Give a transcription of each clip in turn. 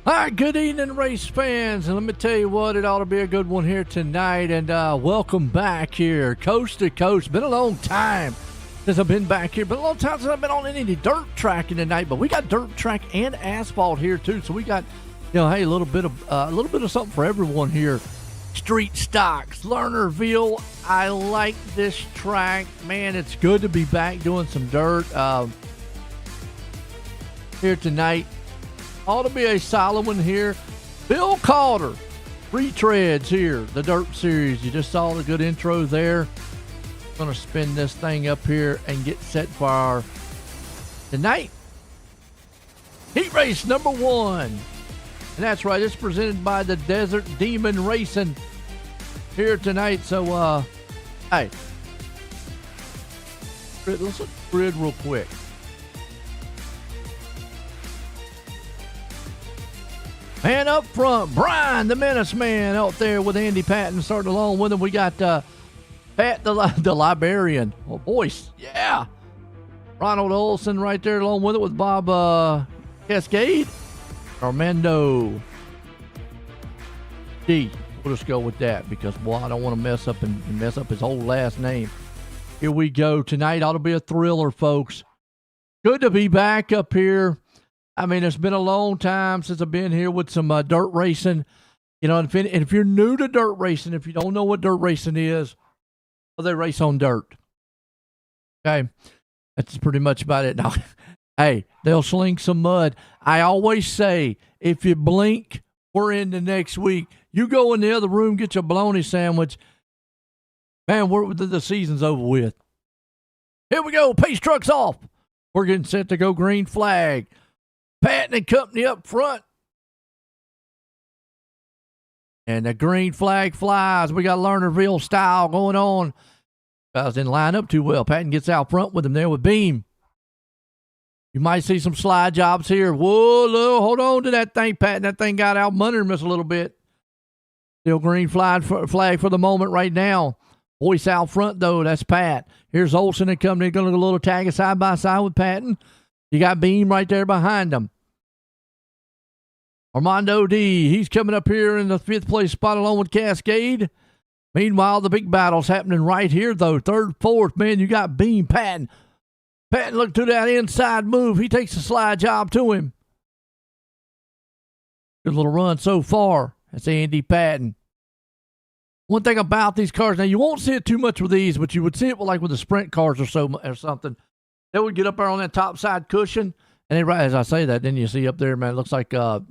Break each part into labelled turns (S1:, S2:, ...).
S1: All right, good evening, race fans. And let me tell you what, it ought to be a good one here tonight. And welcome back here, coast to coast. Been a long time since I've been back here. Been a long time since I've been on any dirt tracking tonight. But we got dirt track and asphalt here too. So we got, hey, a little bit of something for everyone here. Street stocks, Lernerville. I like this track, man. It's good to be back doing some dirt here tonight. Ought to be a solid one here. Bill Calder, Retreads here, the Dirt Series. You just saw the good intro there. Going to spin this thing up here and get set for our tonight heat race number 1. And that's right, it's presented by the Desert Demon Racing here tonight. So, hey, let's look at the grid real quick. Man up front, Brian the Menace Man out there with Andy Patton starting along with him. We got Pat the Librarian. Oh, boys, yeah. Ronald Olson right there along with it with Bob Cascade. Armando D. We'll just go with that because, boy, I don't want to mess up his whole last name. Here we go. Tonight ought to be a thriller, folks. Good to be back up here. I mean, it's been a long time since I've been here with some dirt racing. And if you're new to dirt racing, if you don't know what dirt racing is, well, they race on dirt. Okay? That's pretty much about it. Now, hey, they'll sling some mud. I always say, if you blink, we're in the next week. You go in the other room, get your bologna sandwich. Man, the season's over with. Here we go. Pace truck's off. We're getting set to go green flag. Patton and company up front. And the green flag flies. We got Lernerville style going on. Guys didn't line up too well. Patton gets out front with him there with Beam. You might see some slide jobs here. Whoa, hold on to that thing, Patton. That thing got out under him just a little bit. Still green flag for the moment right now. Voice out front, though. That's Pat. Here's Olson and company. Going to go a little tag side by side with Patton. You got Beam right there behind him. Armando D. He's coming up here in the 5th place spot along with Cascade. Meanwhile, the big battle's happening right here, though. 3rd, 4th, man, you got Beam, Patton. Patton look to that inside move. He takes a slide job to him. Good little run so far. That's Andy Patton. One thing about these cars, now you won't see it too much with these, but you would see it with the sprint cars or something. They would get up there on that top side cushion, and then right as I say that, then you see up there, man, it looks like a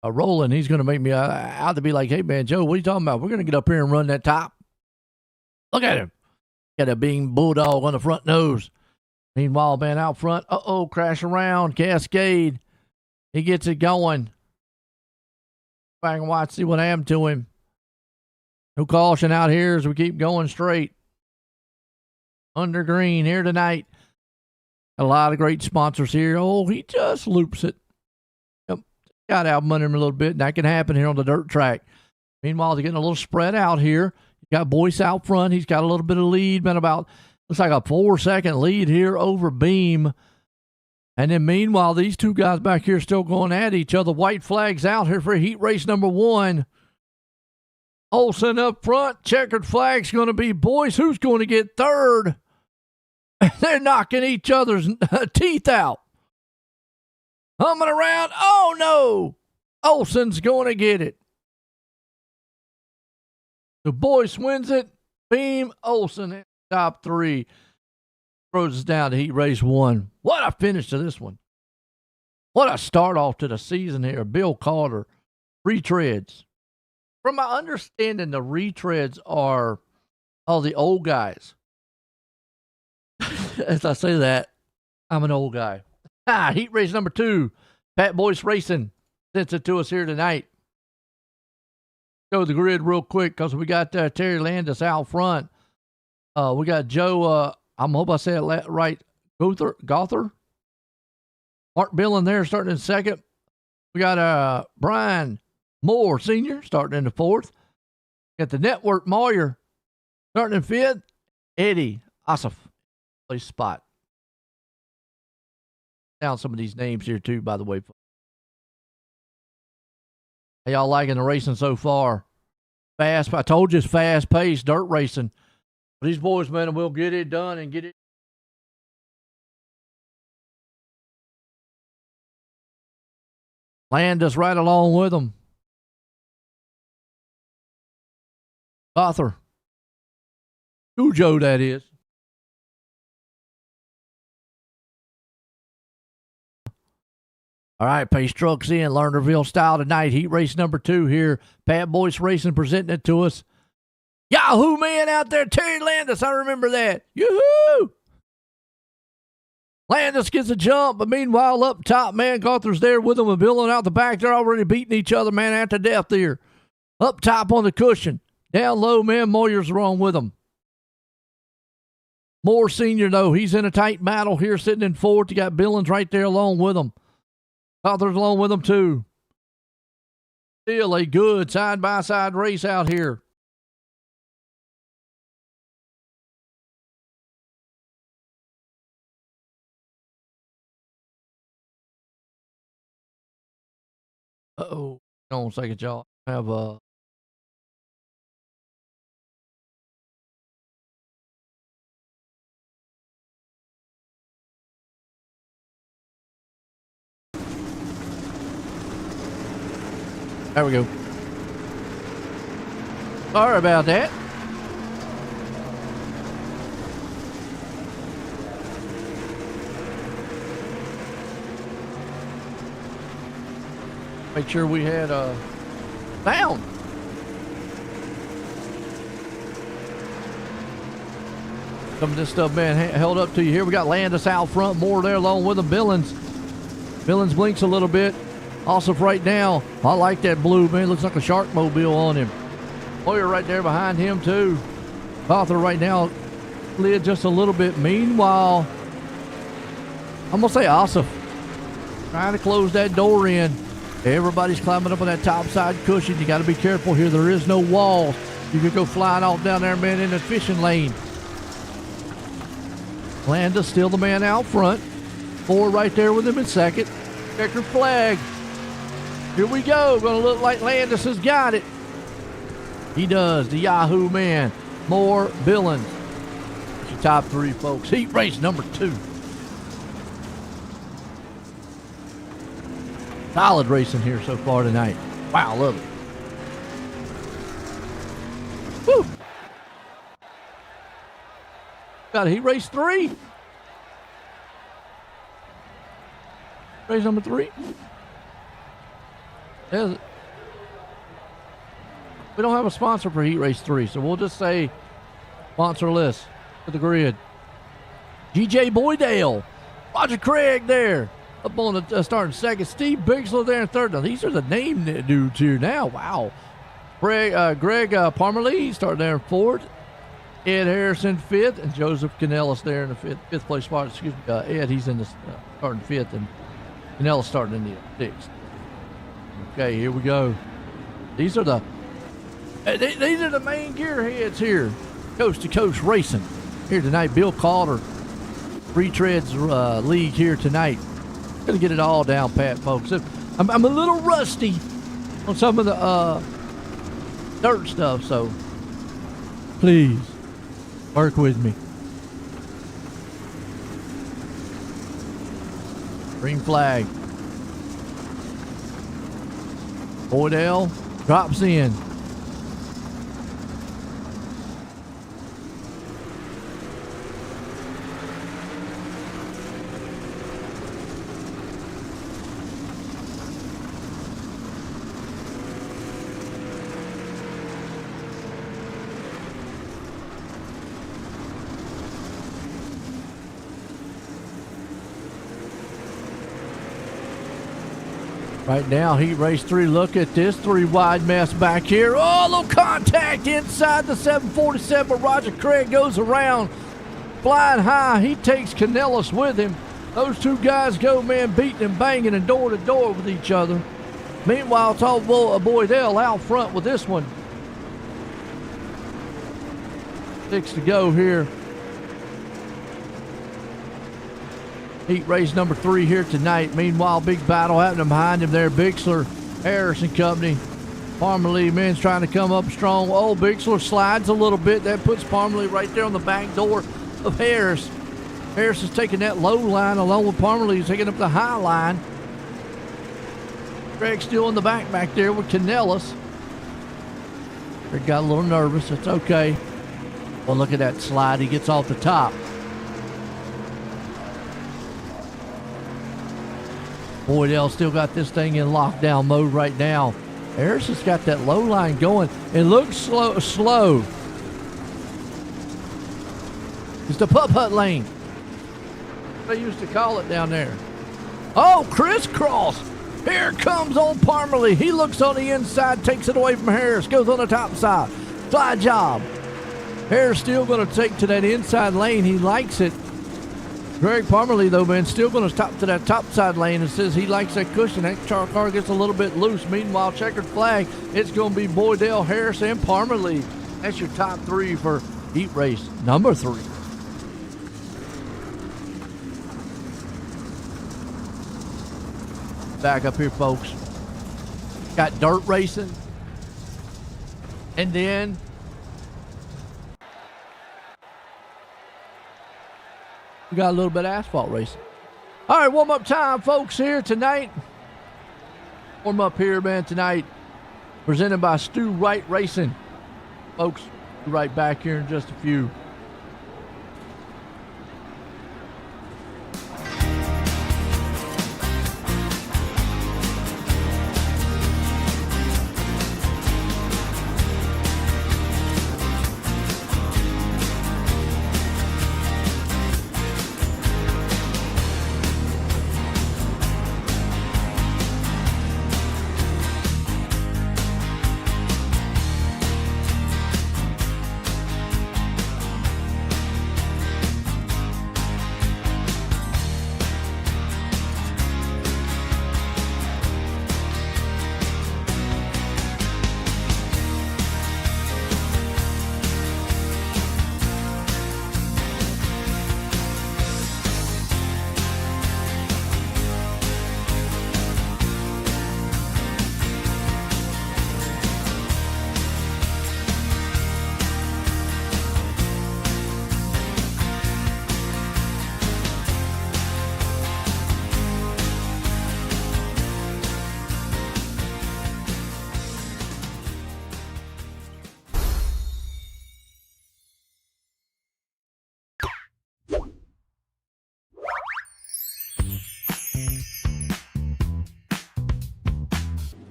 S1: Roland. He's going to make me out to be like, hey, man, Joe, what are you talking about? We're going to get up here and run that top. Look at him. Got a Beam Bulldog on the front nose. Meanwhile, man, out front, crash around, Cascade. He gets it going. Back and watch, see what happened to him. No caution out here as we keep going straight. Under green here tonight. A lot of great sponsors here. Oh, he just loops it. Yep. Got out under him a little bit, and that can happen here on the dirt track. Meanwhile, they're getting a little spread out here. You got Boyce out front. He's got a little bit of lead, man, looks like a 4-second lead here over Beam. And then meanwhile, these two guys back here still going at each other. White flags out here for heat race number 1. Olson up front. Checkered flag's going to be Boyce. Who's going to get 3rd? They're knocking each other's teeth out. Humming around. Oh, no. Olson's going to get it. The Boyce wins it. Beam, Olson in top 3. Throws us down to heat race 1. What a finish to this one. What a start off to the season here. Bill Calder, Retreads. From my understanding, the Retreads are all the old guys. As I say that, I'm an old guy. Heat race number 2. Pat Boyce Racing sends it to us here tonight. Go to the grid real quick because we got Terry Landis out front. We got Joe, I hope I said it right, Gother. Mark Bill in there starting in 2nd. We got Brian Moore Sr. starting in the 4th. Got the Network Moyer starting in 5th. Eddie Asif, place spot. Down some of these names here too, by the way. How y'all liking the racing so far? Fast. I told you it's fast paced dirt racing. These boys, man, will get it done and get it. Land us right along with them. Arthur. Cujo, that is. All right, pace trucks in. Lernerville style tonight. Heat race number 2 here. Pat Boyce Racing presenting it to us. Yahoo man out there, Terry Landis. I remember that. Yoo-hoo! Landis gets a jump, but meanwhile, up top, man, Gawther's there with him and Bill out the back. They're already beating each other, man, at the death there. Up top on the cushion. Down low, man, Moyer's wrong with him. Moore Sr., though, he's in a tight battle here, sitting in fourth. You got Billings right there along with him. Gawther's along with him, too. Still a good side-by-side race out here. Uh-oh. Hold on a second, y'all. I have There we go. Sorry about that. Make sure we had sound. Some of this stuff, man, held up to you here. We got Landis out front, Moore there along with him. Billings blinks a little bit. Also, right now, I like that blue, man. Looks like a shark mobile on him. Moyer right there behind him, too. Arthur right now slid just a little bit. Meanwhile, I'm going to say Ossoff trying to close that door in. Everybody's climbing up on that top side cushion. You got to be careful here. There is no walls. You could go flying off down there, man, in the fishing lane. Landis still the man out front. Ford right there with him in second. Checker flag. Here we go. Going to look like Landis has got it. He does. The Yahoo man. Moore, Billings. That's your top 3, folks. Heat race number 2. Solid racing here so far tonight. Wow, love it. Woo! Got a heat race 3. Race number 3. We don't have a sponsor for Heat Race 3, so we'll just say sponsorless for the grid. G.J. Boydale, Roger Craig there, up on the starting second. Steve Bixler there in third. Now, these are the name dudes here now. Wow. Greg Parmalee starting there in fourth. Ed Harrison fifth, and Joseph Canellis there in the fifth place spot. Excuse me, Ed, he's in the starting fifth, and Canellis starting in the sixth. Okay, here we go. These are the main gearheads here. Coast to coast racing here tonight. Bill Calder, Retreads league here tonight. Gonna get it all down pat, folks. I'm a little rusty on some of the dirt stuff, so please work with me. Green flag. Boydale drops in. Right now, Heat Race 3. Look at this 3-wide mess back here. Oh, a little contact inside the 747, but Roger Craig goes around flying high. He takes Canellis with him. Those two guys go, man, beating and banging and door to door with each other. Meanwhile, Tall Boydale out front with this one. 6 to go here. Heat race number 3 here tonight. Meanwhile, big battle happening behind him there. Bixler, Harrison Company. Parmalee, man's trying to come up strong. Oh, Bixler slides a little bit. That puts Parmalee right there on the back door of Harris. Harris is taking that low line along with Parmalee. He's taking up the high line. Greg's still in the back there with Canellis. Greg got a little nervous. It's okay. Well, look at that slide. He gets off the top. Boydell still got this thing in lockdown mode right now. Harris has got that low line going. It looks slow. It's the putt-putt lane. They used to call it down there. Oh, crisscross. Here comes old Parmalee. He looks on the inside, takes it away from Harris, goes on the top side. Fly job. Harris still going to take to that inside lane. He likes it. Greg Parmalee, though, man, still going to stop to that top side lane and says he likes that cushion. That car gets a little bit loose. Meanwhile, checkered flag. It's going to be Boydell, Harris, and Parmalee. That's your top three for heat race number 3. Back up here, folks. Got dirt racing. And then we got a little bit of asphalt racing. All right, warm up time, folks, here tonight. Warm up here, man, tonight. Presented by Stu Wright Racing. Folks, be right back here in just a few.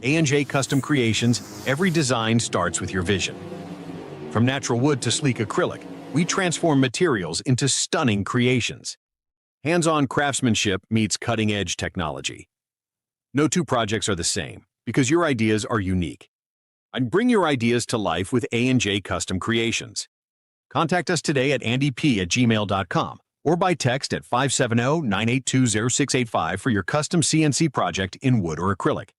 S2: A&J Custom Creations, every design starts with your vision. From natural wood to sleek acrylic, we transform materials into stunning creations. Hands-on craftsmanship meets cutting-edge technology. No two projects are the same, because your ideas are unique. And bring your ideas to life with A&J Custom Creations. Contact us today at andyp@gmail.com or by text at 570-982-0685 for your custom CNC project in wood or acrylic.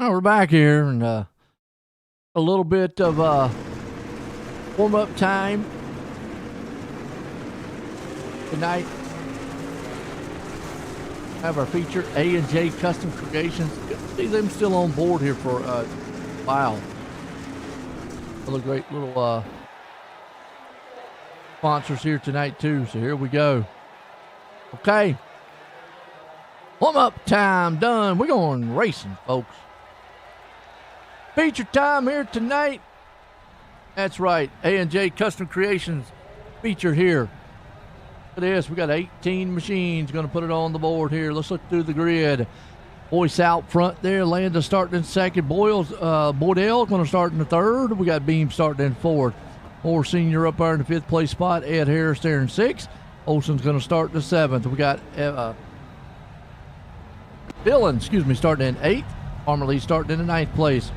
S1: All right, we're back here, and a little bit of warm-up time tonight. Have our feature A&J Custom Creations. Good to see them still on board here for a while. Other great little sponsors here tonight too. So here we go. Okay, warm-up time done. We're going racing, folks. Feature time here tonight. That's right, A&J Custom Creations feature here. Look at this, we got 18 machines. Going to put it on the board here. Let's look through the grid. Boyce out front there. Landa starting in second. Boydell going to start in the third. We got Beam starting in fourth. Moore Senior up there in the fifth place spot. Ed Harris there in sixth. Olson's going to start in the seventh. We got Dillon, starting in eighth. Armor starting in the ninth place.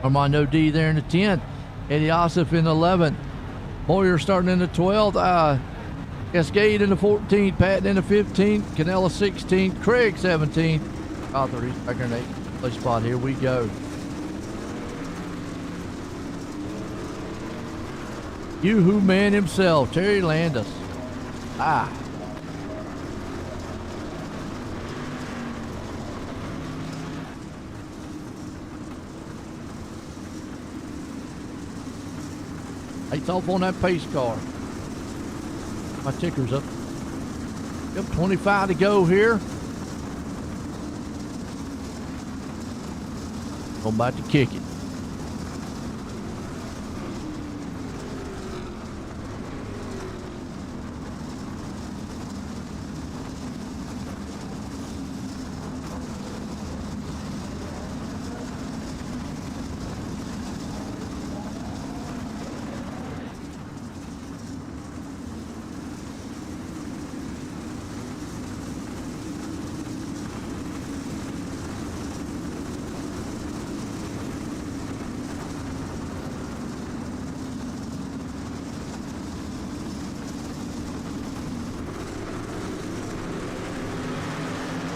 S1: Armando D there in the 10th. Eddie Ossoff in the 11th. Moyer starting in the 12th. Cascade in the 14th. Patton in the 15th. Canella 16th. Craig 17th. Arthur back in the 8th place spot. Here we go. Yoo-hoo man himself, Terry Landis. Lights off on that pace car. My ticker's up. Yep, 25 to go here. I'm about to kick it.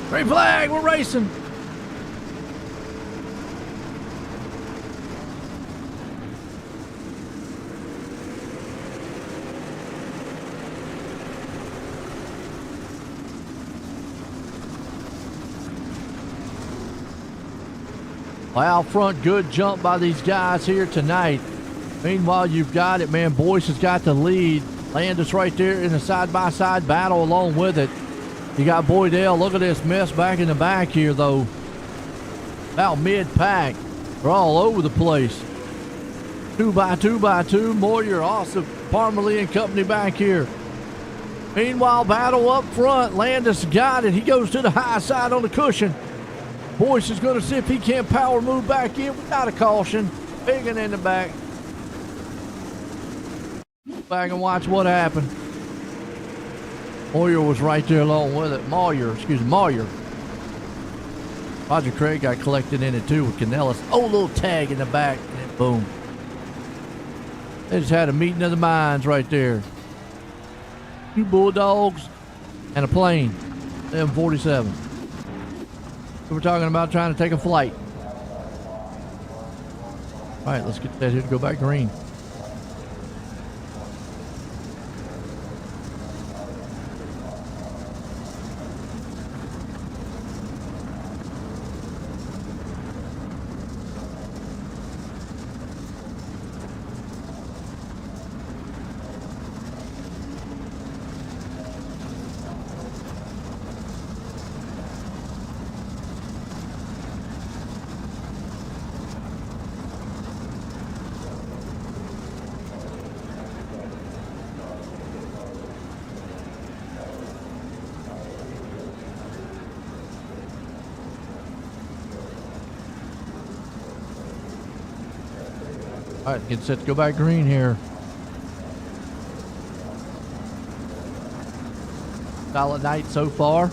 S1: Green flag, we're racing. Out front, good jump by these guys here tonight. Meanwhile, you've got it, man. Boyce has got the lead. Landis right there in a side-by-side battle along with it. You got Boydell. Look at this mess back in the back here, though. About mid-pack. They're all over the place. 2x2x2. Moyer, awesome. Parmalee and company back here. Meanwhile, battle up front. Landis got it. He goes to the high side on the cushion. Boyce is going to see if he can't power move back in without a caution. Biggin in the back. Back and watch what happened. Moyer was right there along with it. Moyer. Roger Craig got collected in it too with Canellis. Oh, little tag in the back. And then boom. They just had a meeting of the minds right there. 2 Bulldogs and a plane. 747. We're talking about trying to take a flight. All right, let's get that here to go back green. All right, get set to go back green here. Solid night so far.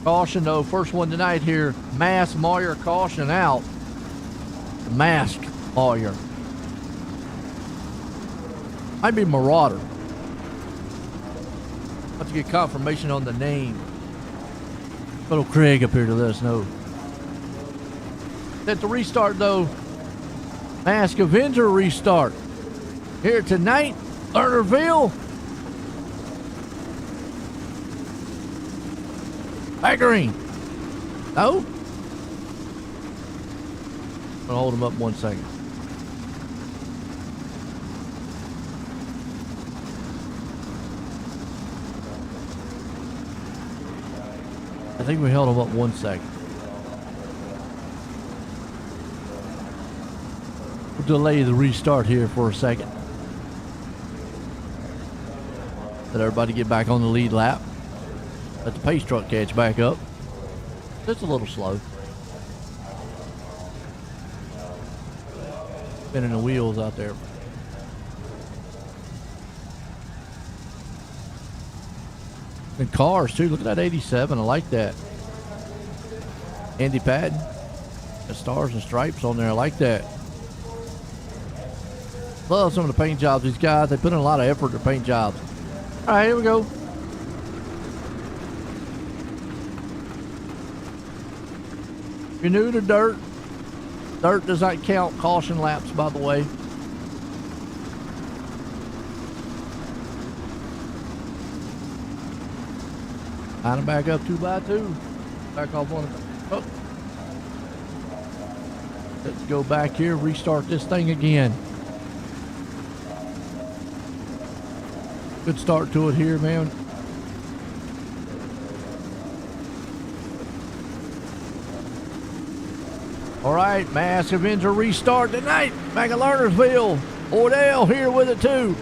S1: Caution though, first one tonight here. Mask Moyer caution out. Mask Moyer. Might be Marauder. Have to get confirmation on the name. Little Craig up here to let us know. At the restart though, Mask Avenger restart. Here tonight, Lernerville. Back green. No? I'm gonna hold him up 1 second. I think we held him up 1 second. We'll delay the restart here for a second. Let everybody get back on the lead lap. Let the pace truck catch back up. It's a little slow. Spinning the wheels out there. And cars too. Look at that 87. I like that. Andy Patton. The stars and stripes on there. I like that. Love some of the paint jobs. These guys, they put in a lot of effort to paint jobs. All right, here we go. If you're new to dirt, dirt does not count caution laps, by the way. Line them back up 2x2. Back off one. Oh. Let's go back here, restart this thing again. Good start to it here, man. All right, massive engine restart tonight. Back at Lernersville. Ordell here with it too.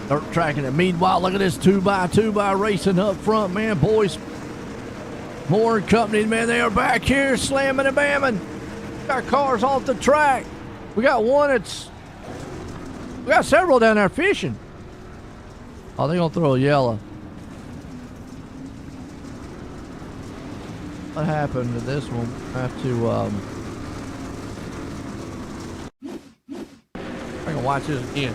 S1: Dirt tracking it. Meanwhile, look at this 2x2 by racing up front, man. Boys, Moore and company, man, they are back here slamming and bamming. Got cars off the track. We got one that's, we got several down there fishing. Oh, they're gonna throw a yellow. What happened to this one? I have to, I can watch this again.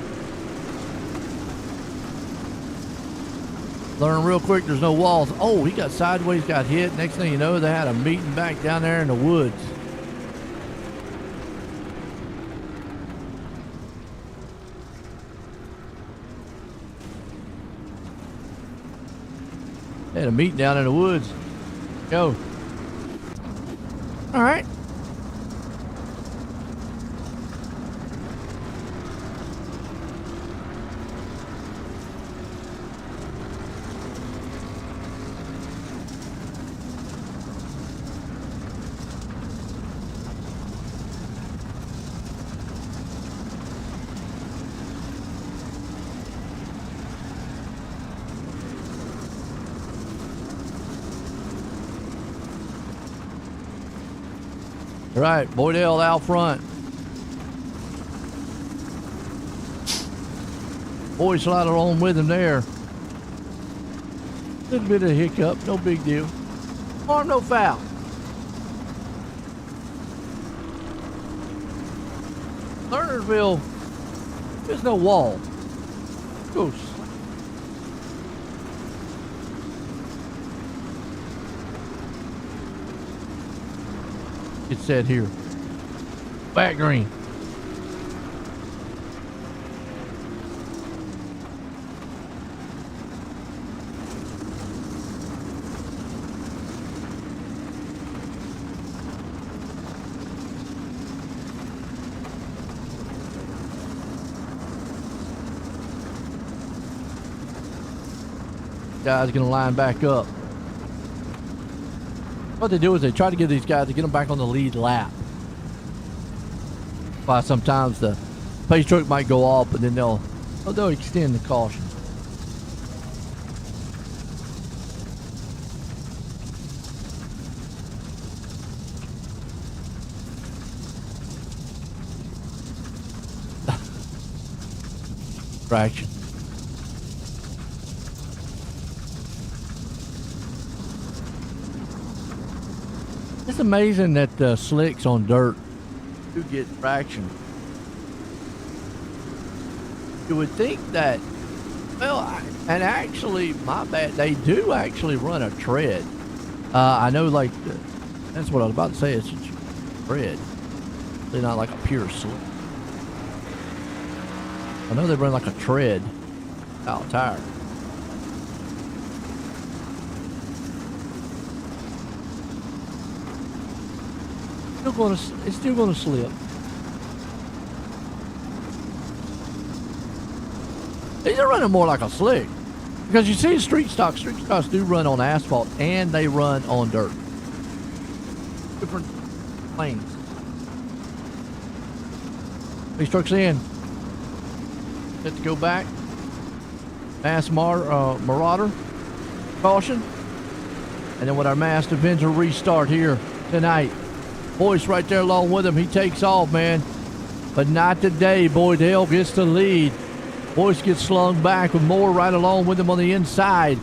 S1: Learn real quick, there's no walls. Oh, he got sideways, got hit. Next thing you know, they had a meeting back down there in the woods. They had a meeting down in the woods. Go. All right. All right, Boydell out front. Boy slided on with him there. Little bit of hiccup, no big deal. Harm, no foul. Lernersville, there's no wall. Goose. It said here. Back green. Guys gonna line back up. What they do is they try to get these guys to get them back on the lead lap. Why sometimes the pace truck might go off, but then they'll extend the caution. Traction. It's amazing that the slicks on dirt do get traction. You would think that, well, and actually, my bad, they do actually run a tread. I know, like, that's what I was about to say, it's a tread. They're not like a pure slick. I know they run like a tread out tire. It's still gonna slip. These are running more like a slick. Because you see street stocks do run on asphalt and they run on dirt. Different lanes. These trucks in. Let's go back. Marauder caution. And then with our Masked Avenger restart here tonight. Boyce right there along with him. He takes off, man. But not today. Boydell gets the lead. Boyce gets slung back with Moore right along with him on the inside.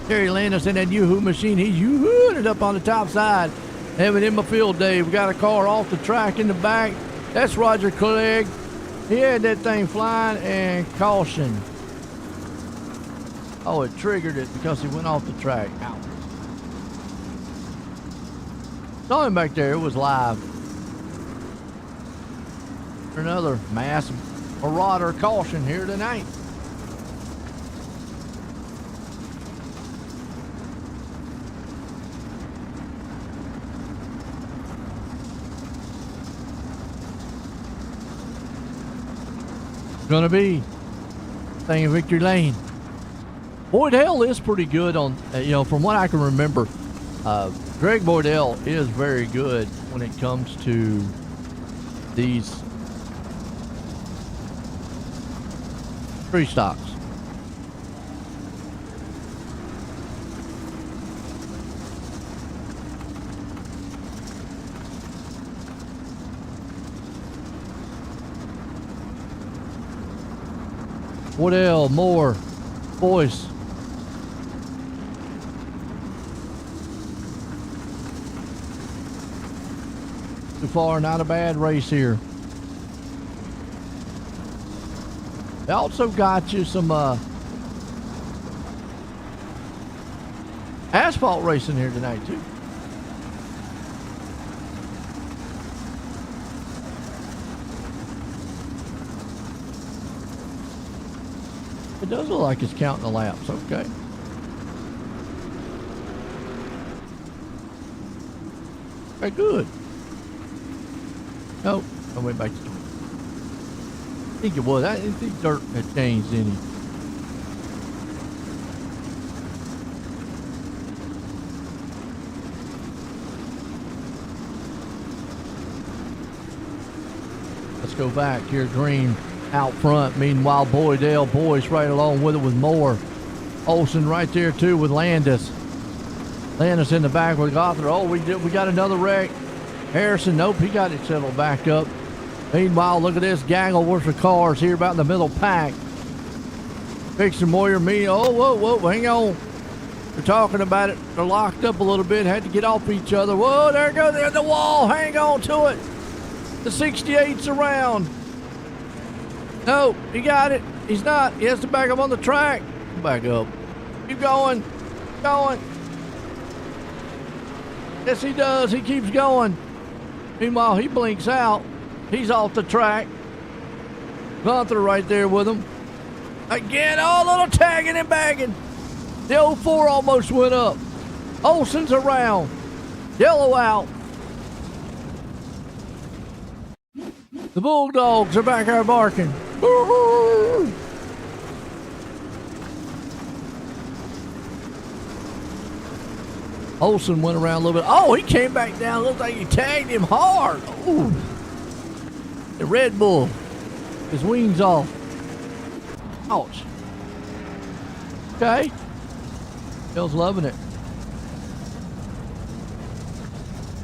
S1: Terry Landis in that Yoo-hoo machine. He's Yoo-hooing it up on the top side. Having in my field day. We got a car off the track in the back. That's Roger Clegg. He had that thing flying and caution. Oh, it triggered it because he went off the track. Ow. Saw him back there. It was live. Another massive Marauder caution here tonight. Gonna be thing in Victory Lane. Boydell is pretty good on, from what I can remember. Greg Boydell is very good when it comes to these tree stocks. Boydell, Moore, Boyce. So far, not a bad race here. They also got you some asphalt racing here tonight, too. It does look like it's counting the laps. Okay. Okay, good. Nope. I went back to 20. I think it was. I didn't think dirt had changed any. Let's go back here. Green out front. Meanwhile, Boyce right along with it with Moore. Olsen right there too with Landis. Landis in the back with Gothard. Oh, we got another wreck. Harrison, nope, he got it settled back up. Meanwhile, look at this gaggle worth of cars here about in the middle pack. Fixer Moyer, me. Oh, whoa, hang on. They're talking about it. They're locked up a little bit. Had to get off each other. Whoa, there goes the wall. Hang on to it. The 68's around. No, he got it. He's not. He has to back up on the track. Back up. Keep going. Yes, he does. He keeps going. Meanwhile, he blinks out. He's off the track. Gunther right there with him. Again, oh, little tagging and bagging. The 04 almost went up. Olsen's around. Yellow out. The Bulldogs are back there barking. Olsen went around a little bit. Oh, he came back down. Looked like he tagged him hard. Ooh. The Red Bull. His wings off. Ouch. Okay. Bill's loving it.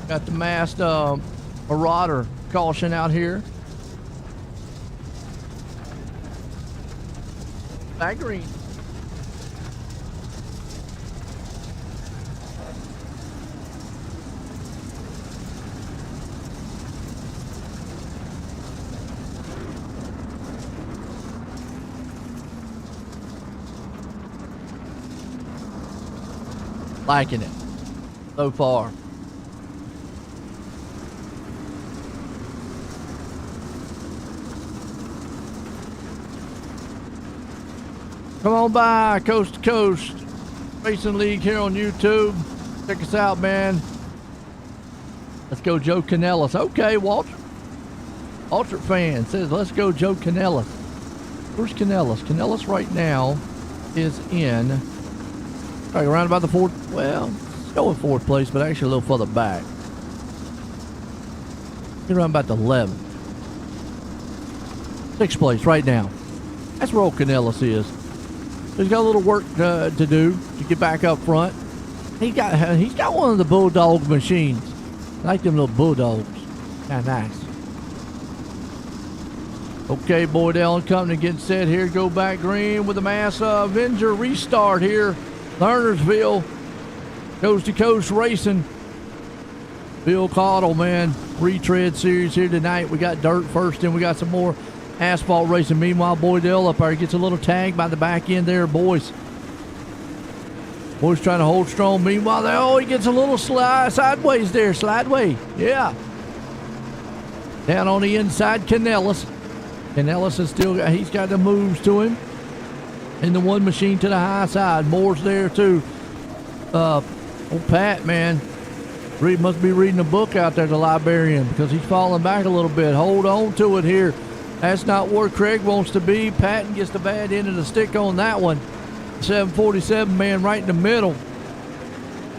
S1: Got the masked Marauder caution out here. Back green. Liking it so far. Come on by Coast to Coast Racing League here on YouTube. Check us out, man. Let's go Joe Canellis. Okay, Walter fan says let's go Joe Canellis. Where's Canellis? Canellis right now is in around about the fourth. Well, let's go in fourth place, but actually a little further back. He's around about the 11th. Sixth place right now. That's where old Canellis is. He's got a little work to do to get back up front. He's got one of the bulldog machines. I like them little bulldogs. Kind of nice. Okay, Boydell and Company getting set here. Go back green with the Mass Avenger restart here. Lernersville, coast to coast racing. Bill Calder, man, Retread series here tonight. We got dirt first, and we got some more asphalt racing. Meanwhile, Boydell up there gets a little tag by the back end there, boys. Boys trying to hold strong. Meanwhile, he gets a little sideways there. Slideway, yeah. Down on the inside, Canellis. Canellis is still, he's got the moves to him. And the one machine to the high side. Moore's there too. Old Pat, man. Must be reading a book out there, the librarian, because he's falling back a little bit. Hold on to it here. That's not where Craig wants to be. Patton gets the bad end of the stick on that one. 747 man right in the middle.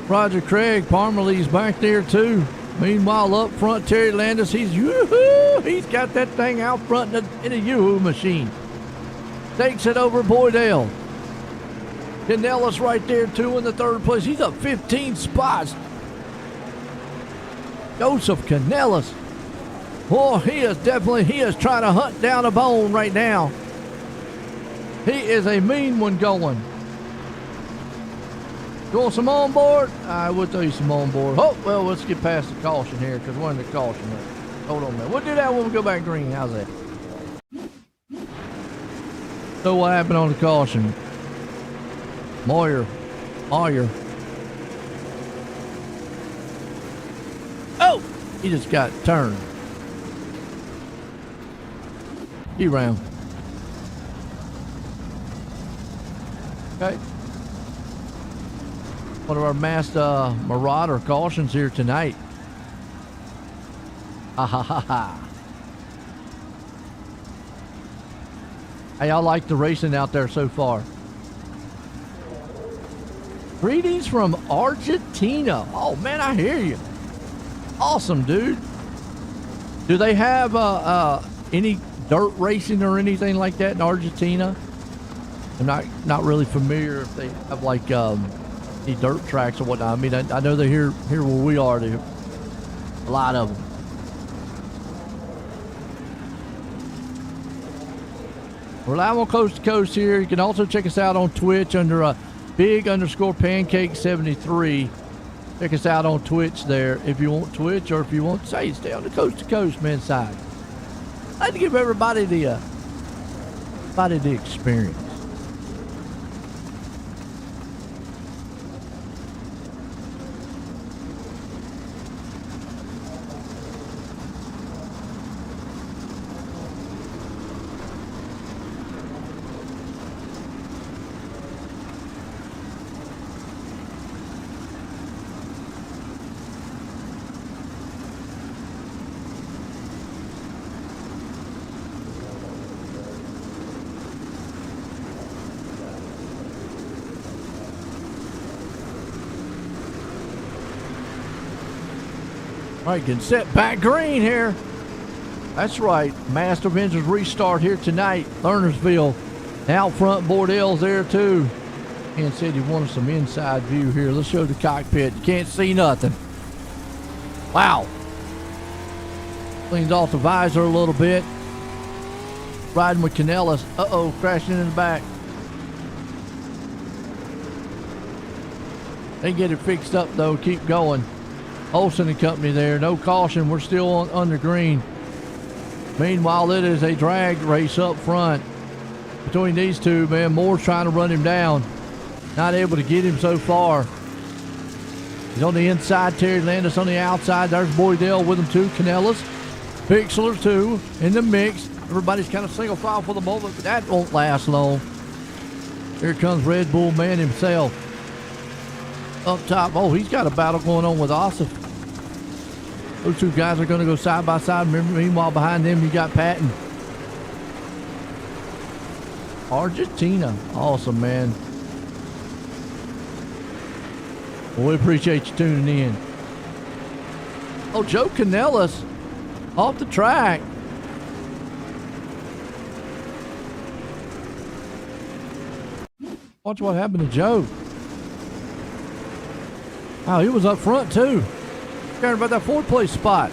S1: Roger Craig, Parmalee's back there too. Meanwhile, up front, Terry Landis, he's got that thing out front in a yoo-hoo machine. Takes it over Boydell. Canellis right there too in the third place. He's up 15 spots. Joseph Canellis. Oh, he is trying to hunt down a bone right now. He is a mean one going. You want some on board? I will throw you some on board. Oh, well, let's get past the caution here because we're in the caution. Hold on a minute. We'll do that when we go back green. How's that? So what happened on the caution? Moyer. Oh! He just got turned. He round. Okay. One of our master Marauder cautions here tonight. Ha ha ha ha. How y'all like the racing out there so far? Greetings from Argentina. Oh man, I hear you. Awesome, dude. Do they have any dirt racing or anything like that in Argentina? I'm not really familiar if they have like any dirt tracks or whatnot. I mean, I know they're here where we are. They have a lot of them. We're live on Coast to Coast here. You can also check us out on Twitch under big_pancake73. Check us out on Twitch there if you want Twitch, or if you want to stay on the Coast to Coast men's side. I'd like to give everybody the experience. All right, getting set back green here. That's right. Master Avengers restart here tonight. Lernersville. Out front, Boydell's there too. And said he wanted some inside view here. Let's show the cockpit. You can't see nothing. Wow. Cleans off the visor a little bit. Riding with Canellis. Uh-oh, crashing in the back. They get it fixed up though. Keep going. Olsen and Company there. No caution. We're still under green. Meanwhile, it is a drag race up front between these two, man. Moore's trying to run him down. Not able to get him so far. He's on the inside. Terry Landis on the outside. There's Boydell with him too. Canellis. Pixler too in the mix. Everybody's kind of single file for the moment, but that won't last long. Here comes Red Bull Man himself. Up top. Oh, he's got a battle going on with Ossoff. Those two guys are going to go side by side. Meanwhile, behind them, you got Patton. Argentina. Awesome, man. Well, we appreciate you tuning in. Oh, Joe Canellis off the track. Watch what happened to Joe. Oh, he was up front too. Caring about that 4th place spot.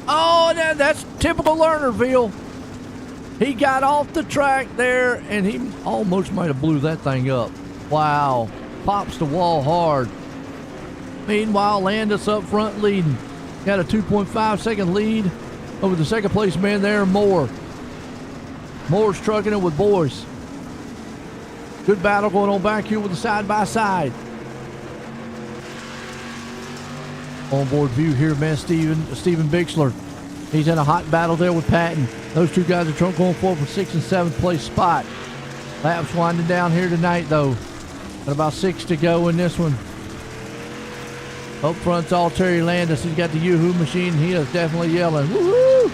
S1: Oh, that's typical Lernerville. He got off the track there, and he almost might have blew that thing up. Wow. Pops the wall hard. Meanwhile, Landis up front leading. Got a 2.5 second lead over the 2nd place man there, Moore. Moore's trucking it with Boyce. Good battle going on back here with the side-by-side. Onboard view here, man, Steven Bixler. He's in a hot battle there with Patton. Those two guys are going for 6th and 7th place spot. Laps winding down here tonight, though. Got about 6 to go in this one. Up front's all Terry Landis. He's got the Yoo-Hoo machine. He is definitely yelling. Woohoo!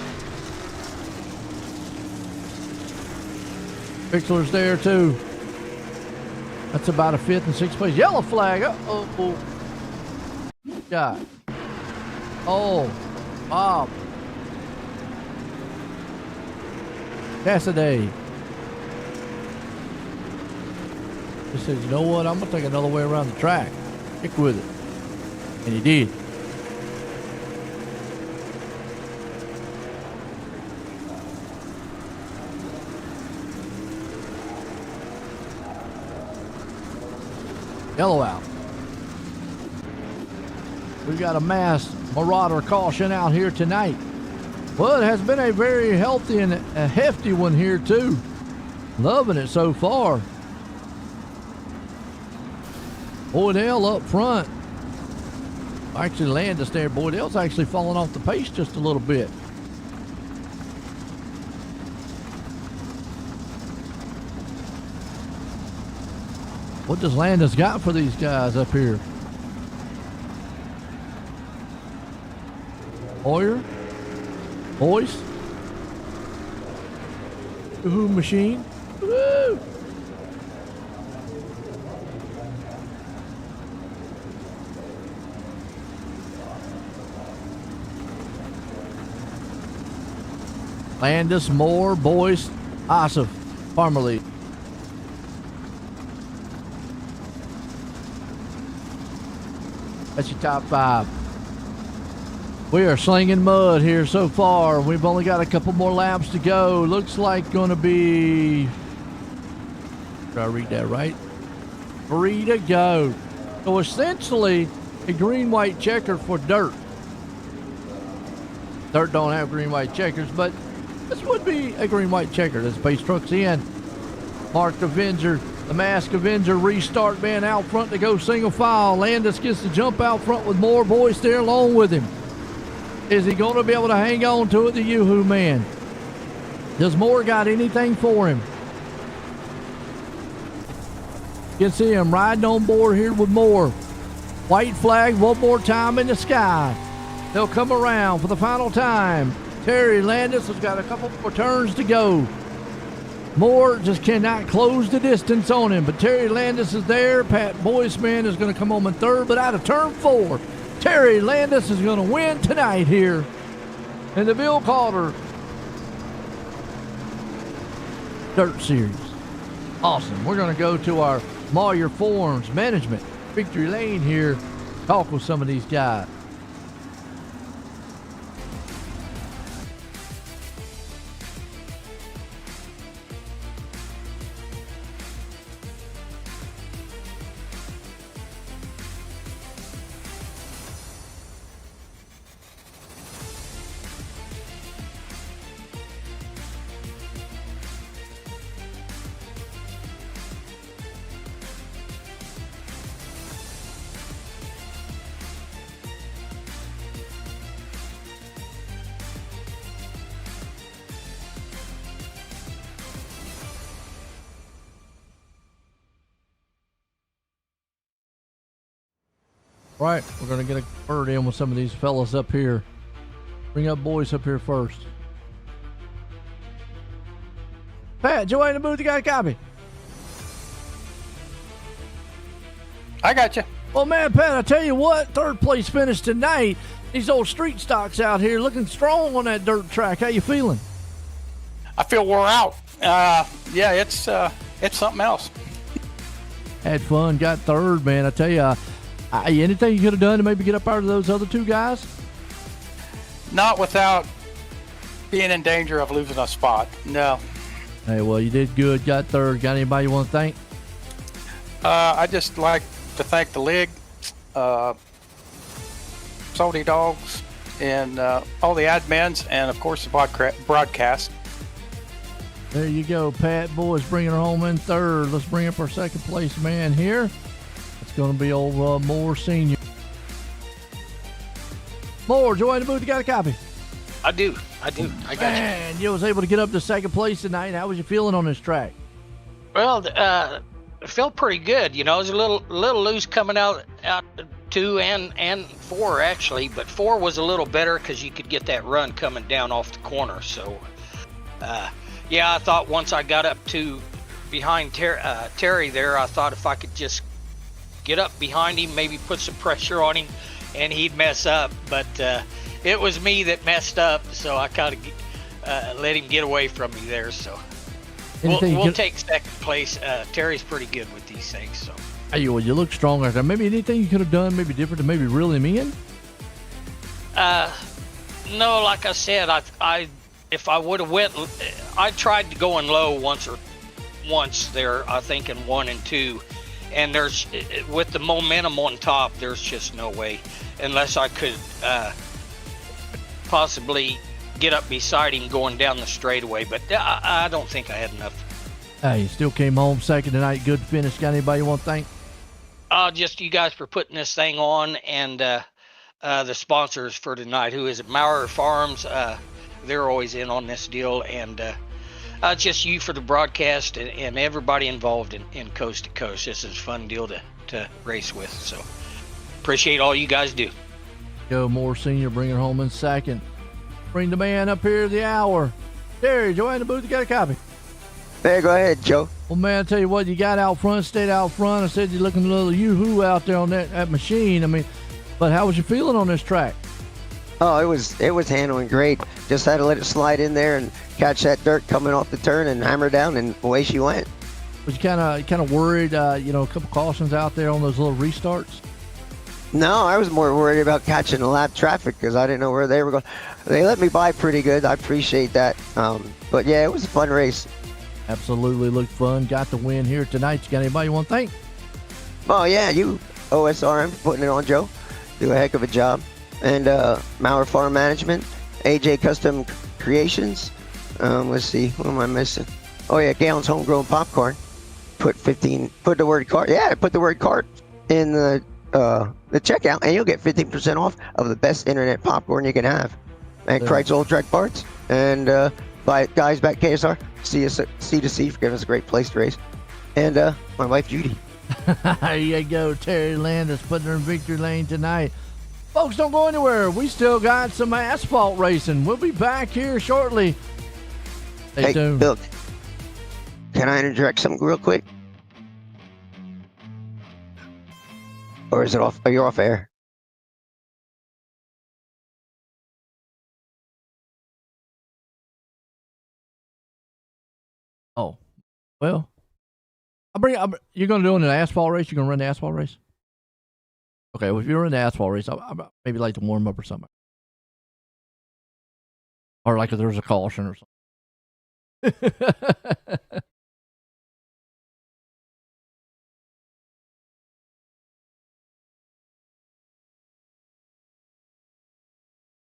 S1: Bixler's there, too. That's about a 5th and 6th place. Yellow flag. Uh-oh. God. Oh. Bob. Cassidy. He says, you know what? I'm going to take another way around the track. Stick with it. And he did. Yellow out. We've got a mass Marauder caution out here tonight. Well, it has been a very healthy and a hefty one here too. Loving it so far. Boydell up front. Actually, Landis there. Boydell's actually falling off the pace just a little bit. What does Landis got for these guys up here? Hoyer? Boyce? Yoo-Hoo machine? Woo! Landis, Moore, Boyce, Ossoff, Parmalee. That's your top 5. We are slinging mud here so far. We've only got a couple more laps to go. Looks like going to be... Did I read that right? 3 to go. So essentially, a green-white checker for dirt. Dirt don't have green-white checkers, but this would be a green-white checker. This base truck's in. Mark Avenger, the Mask Avenger restart man out front to go single file. Landis gets the jump out front with more boys there along with him. Is he going to be able to hang on to it, the Yoo-Hoo man? Does Moore got anything for him? You can see him riding on board here with Moore. White flag one more time in the sky. They'll come around for the final time. Terry Landis has got a couple more turns to go. Moore just cannot close the distance on him, but Terry Landis is there. Pat Boyceman is going to come home in 3rd, but out of turn 4, Terry Landis is going to win tonight here in the Bill Calder Dirt Series. Awesome. We're going to go to our Moyer Forms Management Victory Lane here, talk with some of these guys. Right, we're going to get a bird in with some of these fellas up here. Bring up Boyce up here first. Pat, Joe in the booth, you got a copy?
S3: I got you.
S1: Well, man, Pat, I tell you what, 3rd place finish tonight. These old street stocks out here looking strong on that dirt track. How you feeling?
S3: I feel wore out. Yeah, it's something else.
S1: Had fun, got third, man. I tell you, anything you could have done to maybe get up out of those other two guys?
S3: Not without being in danger of losing a spot. No.
S1: Hey, well, you did good, got third. Got anybody you want to thank?
S3: I just like to thank the league, Salty Dogs, and all the admins, and of course the broadcast.
S1: There you go, Pat. Boys bringing her home in third. Let's bring up our second place man here. It's going to be old Moore Senior. Moore, join the booth. You got a copy?
S4: I do. I got you.
S1: Man, you was able to get up to second place tonight. How was you feeling on this track?
S4: Well, it felt pretty good. It was a little loose coming out 2 and 4 actually, but 4 was a little better because you could get that run coming down off the corner. So, yeah, I thought once I got up to behind Terry there, I thought if I could just get up behind him, maybe put some pressure on him, and he'd mess up. But it was me that messed up, so I kind of let him get away from me there. So we'll take second place. Terry's pretty good with these things. So.
S1: Hey, well, you look strong out there. Maybe anything you could have done, maybe different to maybe reel him in?
S4: No, like I said, if I would have went, I tried to go in low once there, I think in 1 and 2, and there's with the momentum on top, there's just no way unless I could possibly get up beside him going down the straightaway. But I don't think I had enough.
S1: Hey, you still came home second tonight. Good finish. Got anybody you want to thank?
S4: Just you guys for putting this thing on, and the sponsors for tonight. Who is it? Maurer Farms. They're always in on this deal, and just you for the broadcast and everybody involved in Coast to Coast. This is a fun deal to race with, so appreciate all you guys do.
S1: Go Moore Senior, bring her home in second. Bring the man up here the hour. Terry, join the booth. You got a copy?
S5: Hey, go ahead, Joe.
S1: Well, man, I tell you what, you got out front, stayed out front. I said you're looking a little yoo-hoo out there on that machine. I mean, but how was you feeling on this track?
S5: Oh, it was handling great. Just had to let it slide in there and catch that dirt coming off the turn and hammer down, and away she went.
S1: Was you kind of worried? A couple cautions out there on those little restarts.
S5: No, I was more worried about catching the lap traffic because I didn't know where they were going. They let me by pretty good. I appreciate that. But yeah, it was a fun race.
S1: Absolutely looked fun. Got the win here tonight. You got anybody you want to thank?
S5: Oh yeah, you OSRM for putting it on, Joe. Do a heck of a job. And Maurer Farm Management, AJ Custom Creations. Let's see, what am I missing? Oh yeah, Galen's Homegrown Popcorn. Put the word cart. Yeah, put the word cart in the checkout, and you'll get 15% off of the best internet popcorn you can have. And Craig's Old Track Parts, and by guys back KSR, C2C for giving us a great place to race, and my wife Judy.
S1: There you go, Terry Landis putting her in victory lane tonight. Folks, don't go anywhere. We still got some asphalt racing. We'll be back here shortly. Stay tuned.
S5: Bill, can I interject something real quick? Or is it off? Are you off air?
S1: Oh, well, you're going to do an asphalt race? You're going to run the asphalt race? Okay, well, if you're in the asphalt race, I'll maybe like to warm up or something. Or like if there's a caution or something.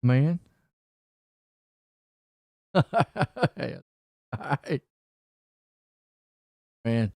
S1: Man. All right. Man.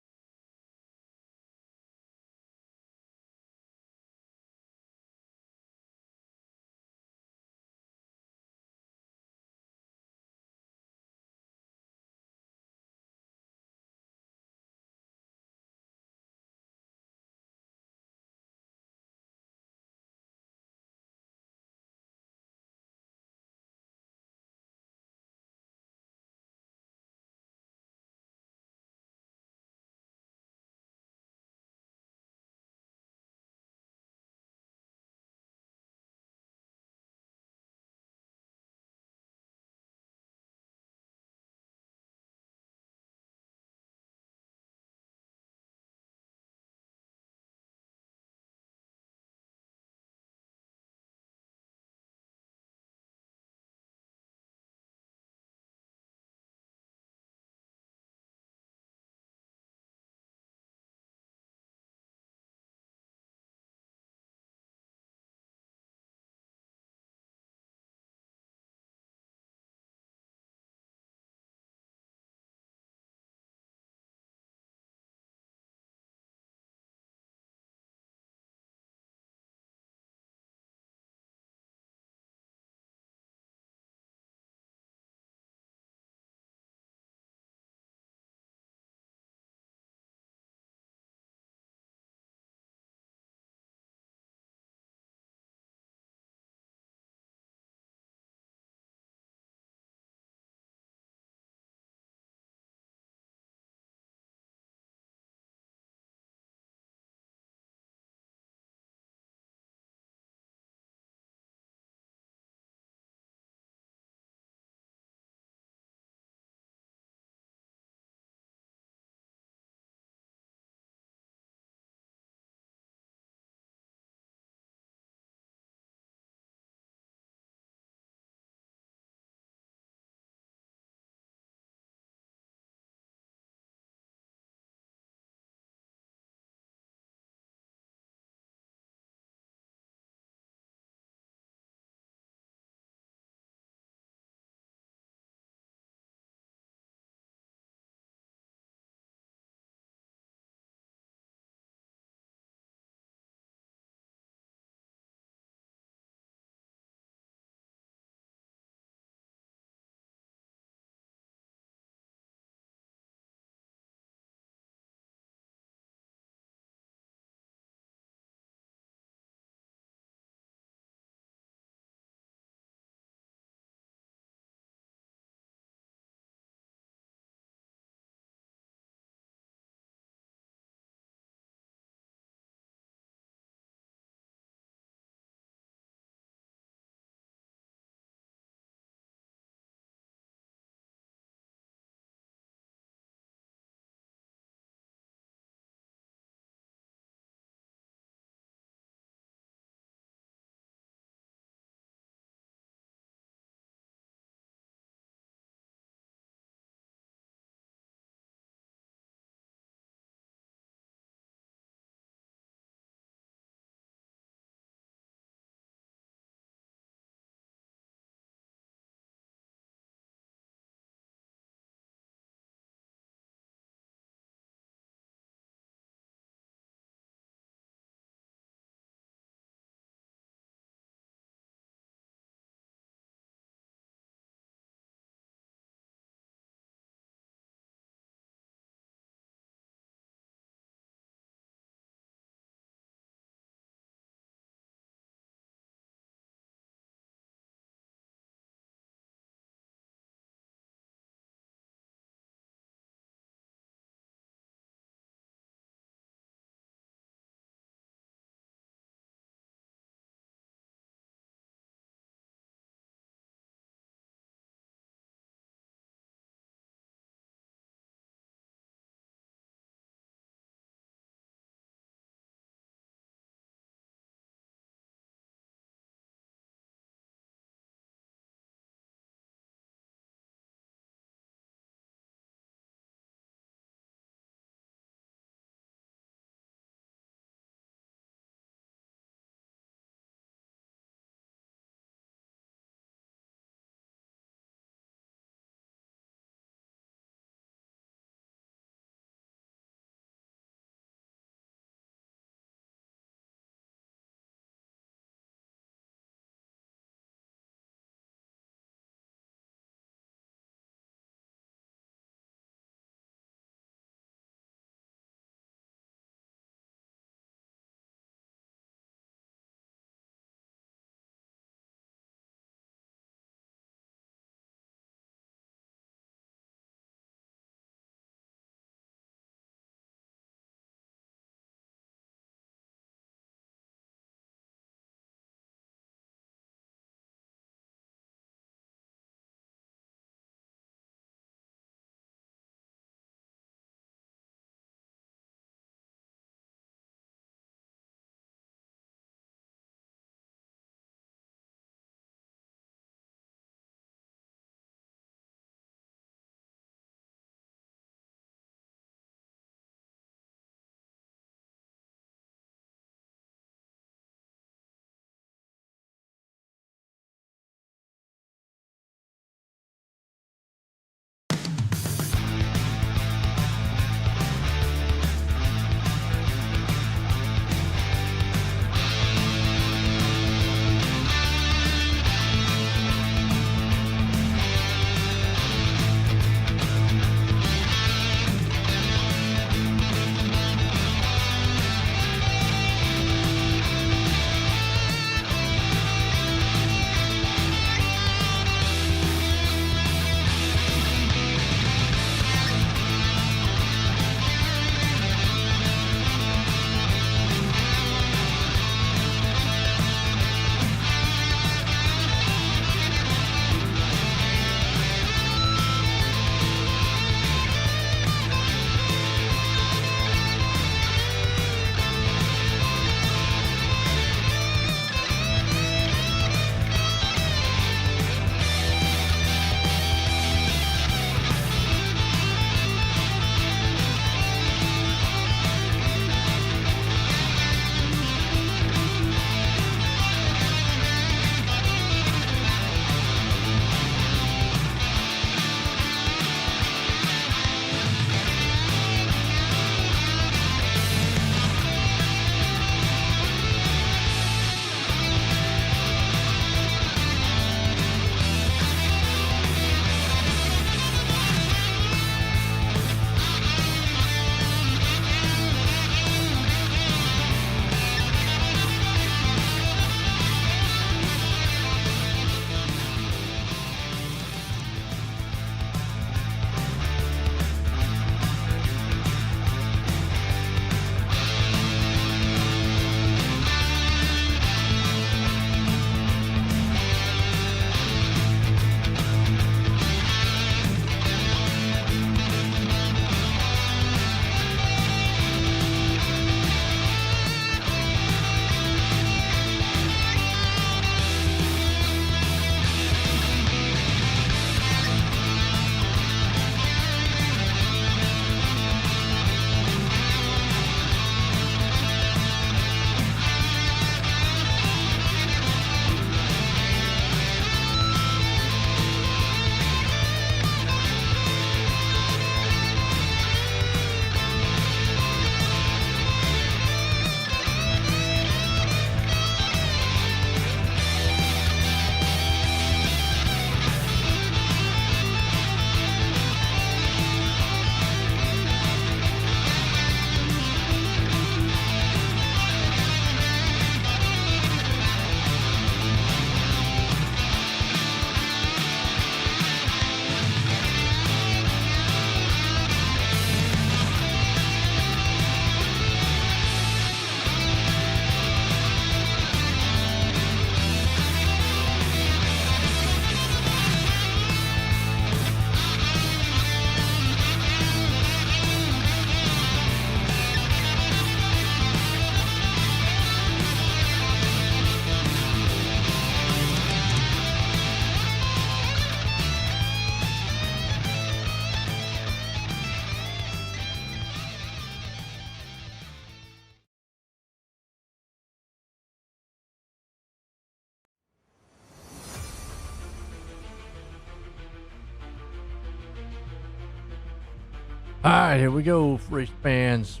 S1: All right, here we go, race fans.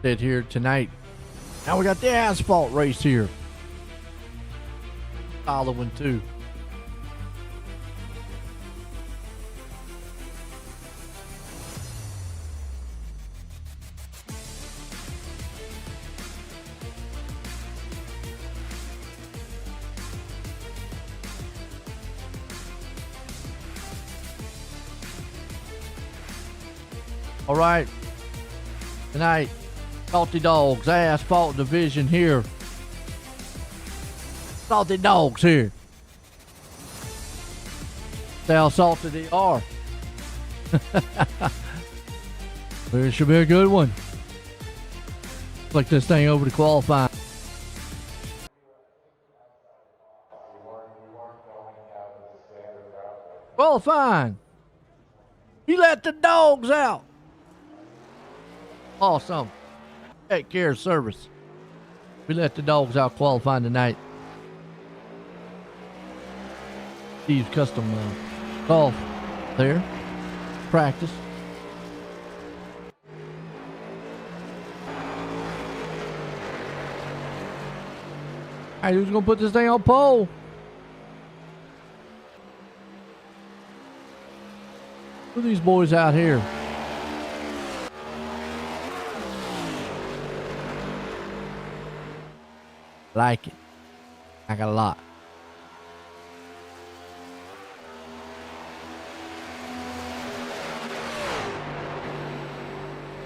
S1: Did here tonight. Now we got the asphalt race here. Solid one too. All right, tonight, Salty Dogs Asphalt Division here. Salty Dogs here. See how salty they are. It should be a good one. Flick this thing over to qualifying. Qualifying. He let the dogs out. Awesome. Take care of service. We let the dogs out qualifying tonight. Steve's custom golf there. Practice. Hey, who's gonna put this thing on pole? Who are these boys out here? Like it. I got a lot.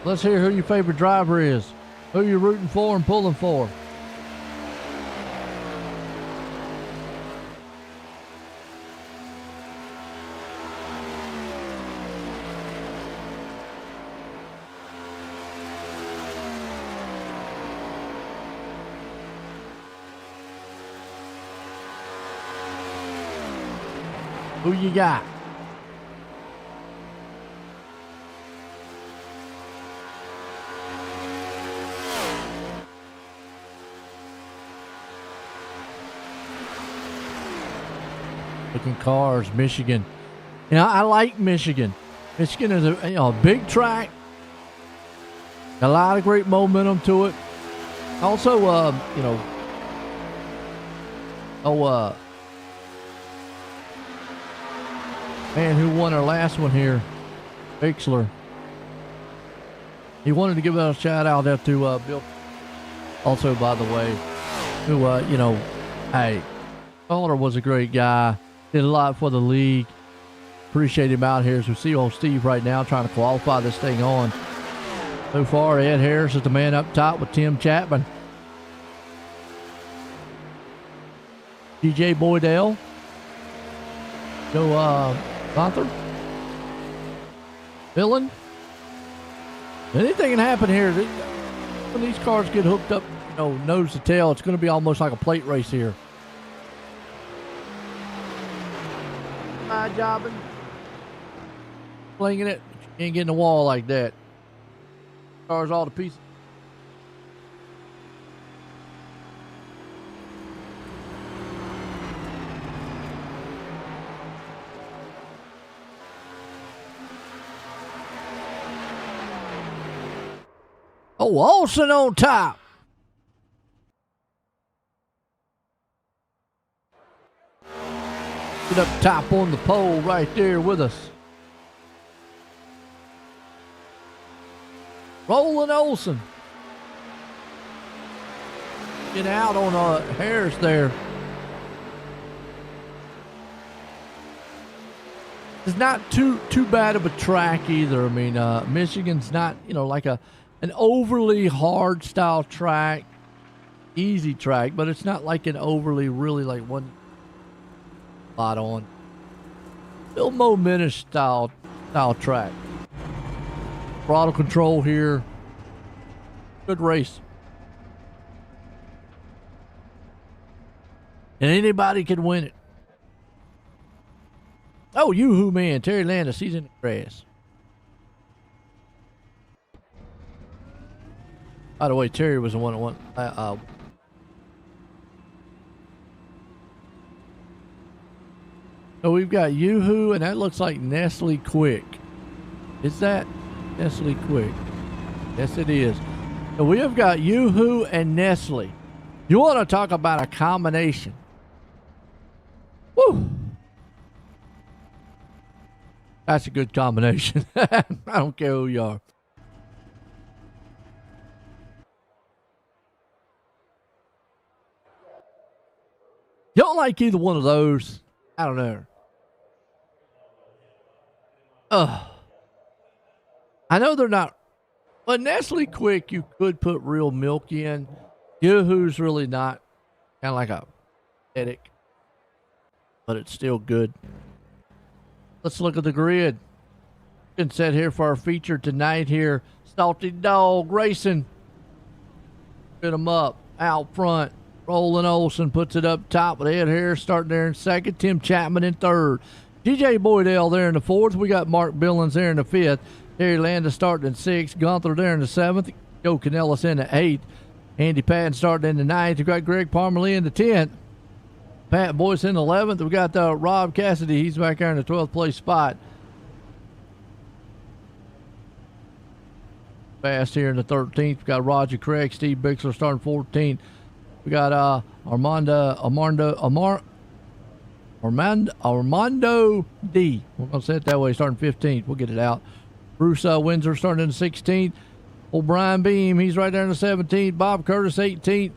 S1: Let's hear who your favorite driver is. Who you're rooting for and pulling for. Who you got? Looking cars, Michigan. You know, I like Michigan. Michigan is a big track. A lot of great momentum to it. Also, man who won our last one here, Bixler. He wanted to give a shout out there to Bill. Also, by the way, who hey, Calder was a great guy. Did a lot for the league. Appreciate him out here as we see old Steve right now trying to qualify this thing on. So far, Ed Harris is the man up top with Tim Chapman. DJ Boydell. Joe Gunther. Villain. Anything can happen here. When these cars get hooked up, nose to tail, it's going to be almost like a plate race here. Jobbing, flinging it. You can't get in the wall like that. Cars all to pieces. Oh, Olsen on top. Get up top on the pole right there with us. Roland Olsen. Get out on Harris there. It's not too bad of a track either. I mean, Michigan's not, like an overly hard style track. Easy track, but it's not like an overly really like one spot on. Still momentum style track. Throttle control here. Good race. And anybody can win it. Oh, yoo-hoo man, Terry Landis, he's in the grass. By the way, Terry was the one that won. So we've got Yoo-hoo, and that looks like Nestle Quick. Is that Nestle Quick. Yes, it is. So we have got Yoo-Hoo and Nestle. You want to talk about a combination? Woo! That's a good combination. I don't care who you are. You don't like either one of those? I don't know. I know they're not. But Nestle Quick, you could put real milk in. Yoo-Hoo's really not. Kind of like a headache. But it's still good. Let's look at the grid. Been set here for our feature tonight here. Salty Dog Racing. Get them up. Out front. Roland Olson puts it up top with Ed Harris starting there in second. Tim Chapman in third. DJ Boydell there in the fourth. We got Mark Billings there in the fifth. Terry Landis starting in sixth. Gunther there in the seventh. Joe Canellis in the eighth. Andy Patton starting in the ninth. We got Greg Parmalee in the 10th. Pat Boyce in the 11th. We got Rob Cassidy. He's back there in the 12th place spot. Fast here in the 13th. We got Roger Craig. Steve Bixler starting 14th. We got Armando D. We're going to say it that way, starting 15th. We'll get it out. Bruce Windsor starting in the 16th. O'Brien Beam, he's right there in the 17th. Bob Curtis, 18th.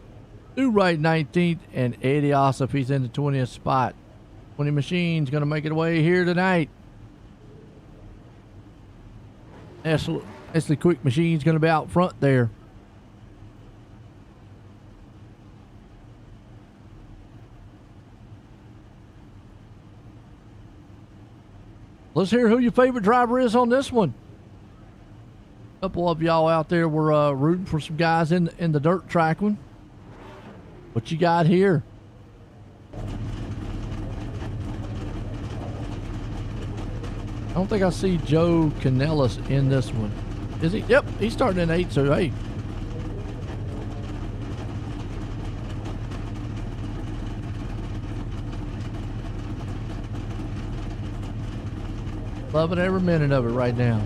S1: Stu Wright, 19th. And Eddie Ossoff, he's in the 20th spot. 20 Machines going to make it away here tonight. Nestle Quick Machine's going to be out front there. Let's hear who your favorite driver is on this one. A couple of y'all out there were rooting for some guys in the dirt track one. What you got here? I don't think I see Joe Canellis in this one. Is he? Yep, he's starting in 8, so hey. Loving every minute of it right now.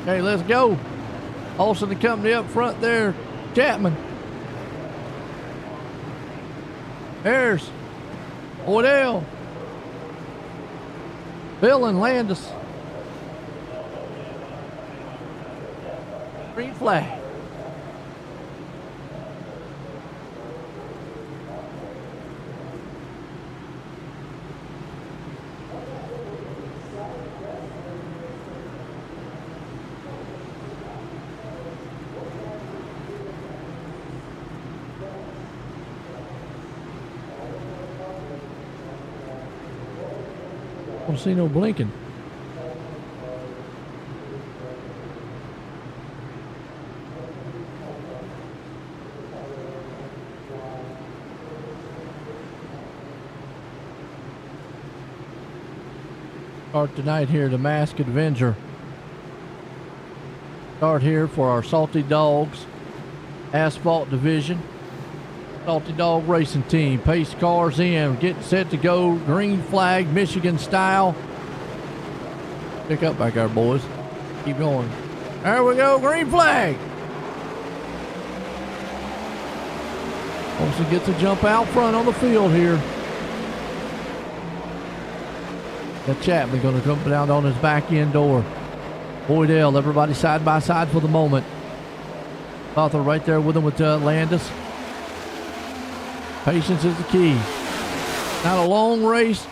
S1: Okay, let's go. Olsen and company up front there. Chapman. Harris. Boydell. Bill and Landis. Green flag. Don't see no blinking. Start tonight here, the Masked Avenger. Start here for our Salty Dogs Asphalt Division. Salty Dog Racing Team. Pace cars in. Getting set to go. Green flag, Michigan style. Pick up back there, boys. Keep going. There we go. Green flag. Olsen gets a jump out front on the field here. That Chapman going to come down on his back end door. Boydell, everybody side by side for the moment. Arthur right there with him with Landis. Patience is the key. Not a long race.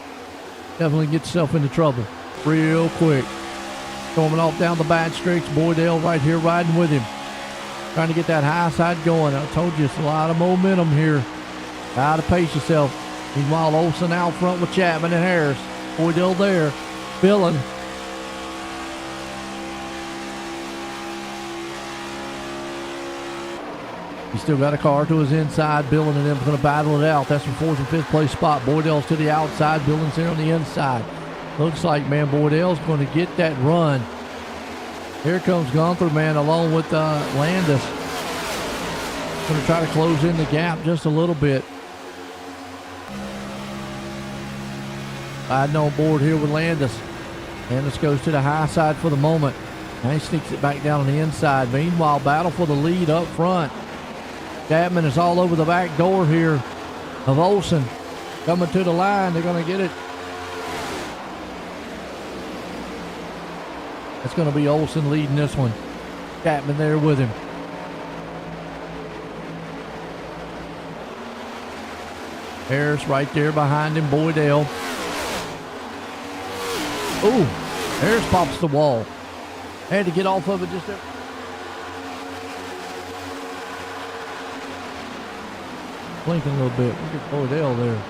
S1: Definitely get yourself into trouble real quick. Storming off down the back streets. Boydell right here riding with him. Trying to get that high side going. I told you it's a lot of momentum here. Gotta pace yourself. Meanwhile, Olsen out front with Chapman and Harris. Boydell there. Billen. He's still got a car to his inside. Billen and them going to battle it out. That's for 4th and 5th place spot. Boydell's to the outside. Billen's there on the inside. Looks like, man, Boydell's going to get that run. Here comes Gunther, man, along with Landis. Going to try to close in the gap just a little bit. Riding on board here with Landis. Landis goes to the high side for the moment. Now he sneaks it back down on the inside. Meanwhile, battle for the lead up front. Chapman is all over the back door here of Olsen. Coming to the line. They're going to get it. It's going to be Olsen leading this one. Chapman there with him. Harris right there behind him. Boydell. Ooh, Harris pops the wall. Had to get off of it just there. Blinking a little bit. Look at Boydell there.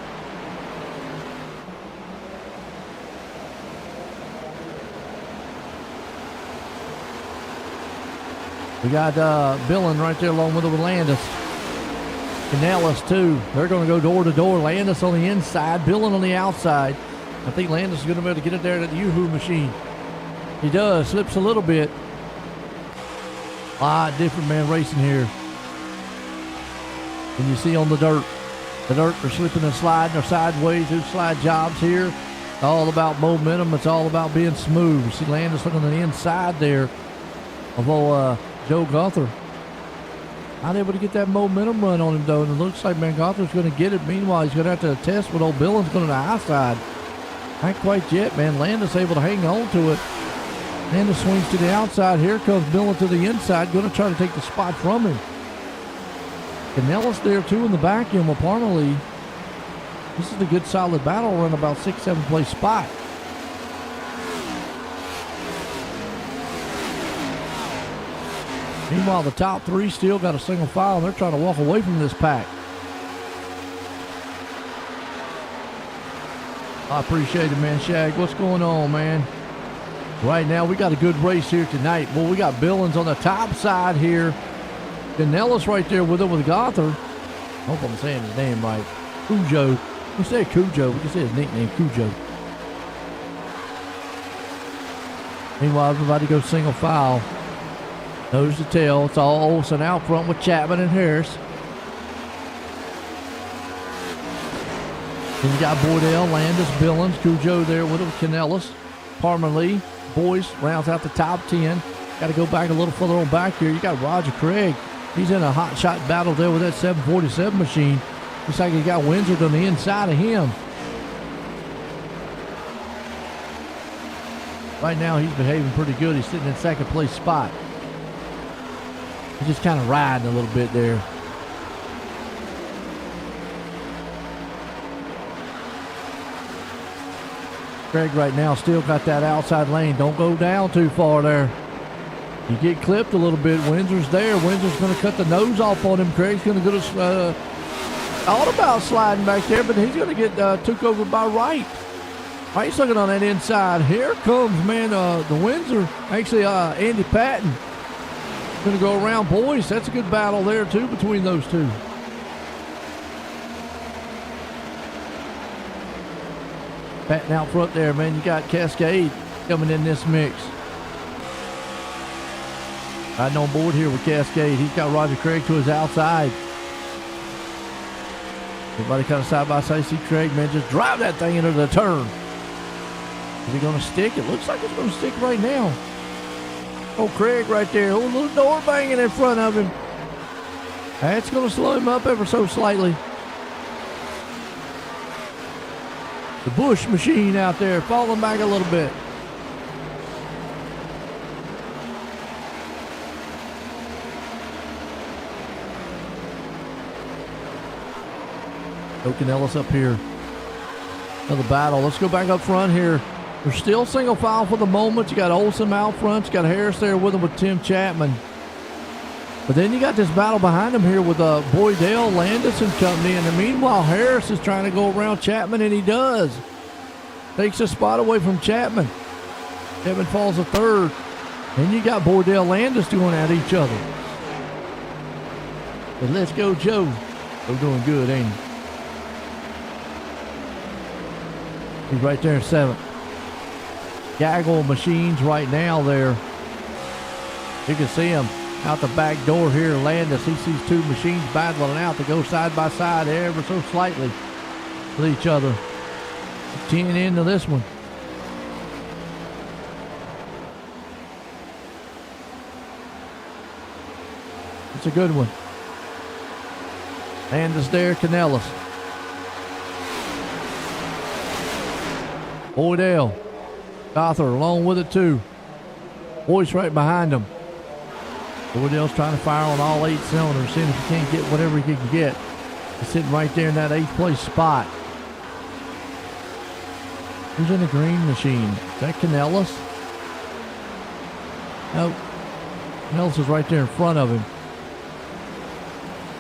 S1: We got Billen right there along with Landis. Canellis too. They're going to go door to door. Landis on the inside, Billen on the outside. I think Landis is going to be able to get it there to the Yoo-Hoo machine. He does. Slips a little bit. A lot different, man, racing here. And you see on the dirt. The dirt, they're slipping and sliding. They're sideways. Who slide jobs here. It's all about momentum. It's all about being smooth. You see Landis looking on the inside there of old Joe Gunther. Not able to get that momentum run on him, though. And it looks like, man, Gunther's going to get it. Meanwhile, he's going to have to test with old Billen's going to the high side. Not quite yet, man. Landis able to hang on to it. Landis swings to the outside. Here comes Billen to the inside. Going to try to take the spot from him. Canellis there, too, in the back end with Parmalee. This is a good, solid battle run, about 6th, 7th place spot. Meanwhile, the top three still got a single file, and they're trying to walk away from this pack. I appreciate it, man. Shag, what's going on, man? Right now, we got a good race here tonight. Well, we got Billings on the top side here. Canellis right there with him with Gunther. I hope I'm saying his name right. Cujo. We say Cujo. We can say his nickname, Cujo. Meanwhile, everybody goes single file. Nose to tail. It's all Olsen out front with Chapman and Harris. Then you got Boydell, Landis, Billings, Cujo there with him, Canellis, Parmalee. Boys rounds out the top 10. Got to go back a little further on back here. You got Roger Craig. He's in a hot shot battle there with that 747 machine. Looks like he got Windsor on the inside of him. Right now he's behaving pretty good. He's sitting in 2nd place spot. He's just kind of riding a little bit there. Craig right now still got that outside lane. Don't go down too far there. You get clipped a little bit. Windsor's there. Windsor's going to cut the nose off on him. Craig's going to go to thought about sliding back there, but he's going to get took over by Wright. Wright's looking on that inside. Here comes, man, the Windsor. Actually, Andy Patton. Going to go around. Boys, that's a good battle there, too, between those two. Patton out front there, man. You got Cascade coming in this mix. Riding on board here with Cascade. He's got Roger Craig to his outside. Everybody kind of side by side. See Craig, man, just drive that thing into the turn. Is he going to stick? It looks like it's going to stick right now. Oh, Craig right there. Oh, little door banging in front of him. That's going to slow him up ever so slightly. The Bush machine out there falling back a little bit. Canellis up here. Another battle. Let's go back up front here. They're still single file for the moment. You got Olsen out front. You got Harris there with him with Tim Chapman. But then you got this battle behind him here with Boydell, Landis and company. And meanwhile, Harris is trying to go around Chapman, and he does. Takes a spot away from Chapman. Chapman falls to third. Then you got Boydell, Landis going at each other. But let's go, Joe. We're doing good, ain't he? He's right there in seventh. Gaggle of machines right now there. You can see him out the back door here. Landis, he sees two machines battling out to go side by side ever so slightly with each other. 10 into this one. It's a good one. Landis there, Canellis. Boydell. Gothard along with it too. Boyce right behind him. Boydell's trying to fire on all 8 cylinders, seeing if he can't get whatever he can get. He's sitting right there in that 8th place spot. Who's in the green machine? Is that Canellis? Nope. Canellis is right there in front of him.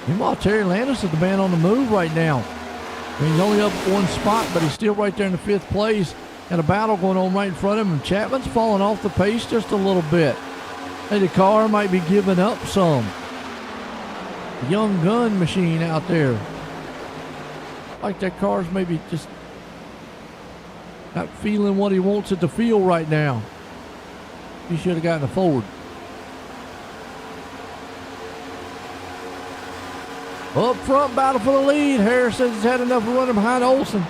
S1: Meanwhile, Terry Landis is the man on the move right now. I mean, he's only up 1 spot, but he's still right there in the 5th place. Got a battle going on right in front of him, and Chapman's falling off the pace just a little bit. Hey, the car might be giving up some. The young gun machine out there. Like that car's maybe just not feeling what he wants it to feel right now. He should have gotten a forward. Up front, battle for the lead. Harris says he's had enough of running behind Olsen.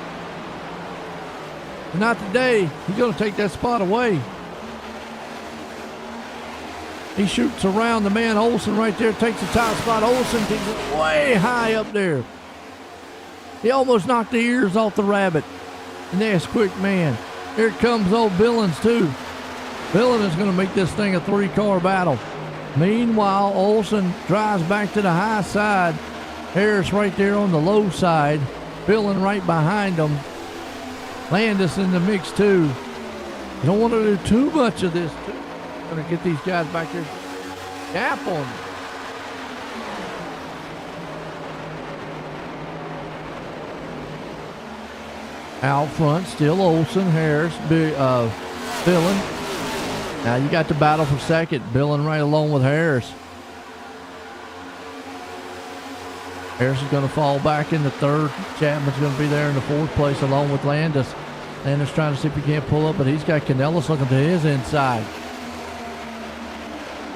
S1: But not today. He's going to take that spot away. He shoots around the man Olsen right there, takes the top spot. Olsen takes it way high up there. He almost knocked the ears off the rabbit. And that's quick, man. Here comes old Billings, too. Billings is going to make this thing a 3-car battle. Meanwhile, Olsen drives back to the high side. Harris right there on the low side. Billings right behind him. Landis in the mix, too. You don't want to do too much of this, too. Going to get these guys back here. Gap on them. Out front, still Olsen, Harris, Billin. Now you got the battle for second. Billin right along with Harris. Harris is going to fall back in the third. Chapman's going to be there in the 4th place along with Landis. Landis trying to see if he can't pull up, but he's got Canellis looking to his inside.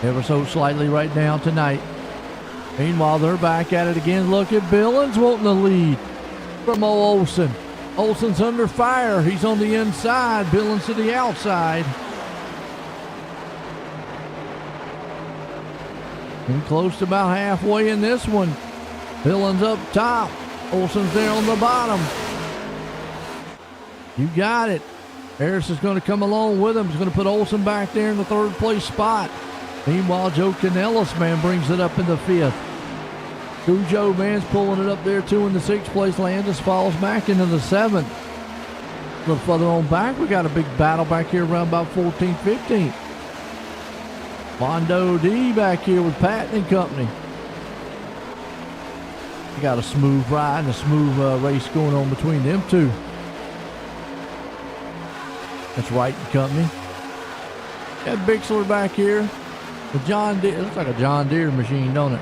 S1: Ever so slightly right now tonight. Meanwhile, they're back at it again. Look at Billings wanting the lead from Olsen. Olsen's under fire. He's on the inside. Billings to the outside. And close to about halfway in this one. Billings up top. Olsen's there on the bottom. You got it. Harris is going to come along with him. He's going to put Olsen back there in the 3rd place spot. Meanwhile, Joe Canellis, man, brings it up in the 5th. Cujo, man's pulling it up there, too, in the 6th place. Landis falls back into the 7th. A little further on back, we got a big battle back here around about 14th, 15th. Mondo D back here with Patton and company. You got a smooth ride and a smooth race going on between them two. That's Wright and company. Got Bixler back here. The John Deere, it looks like a John Deere machine, don't it?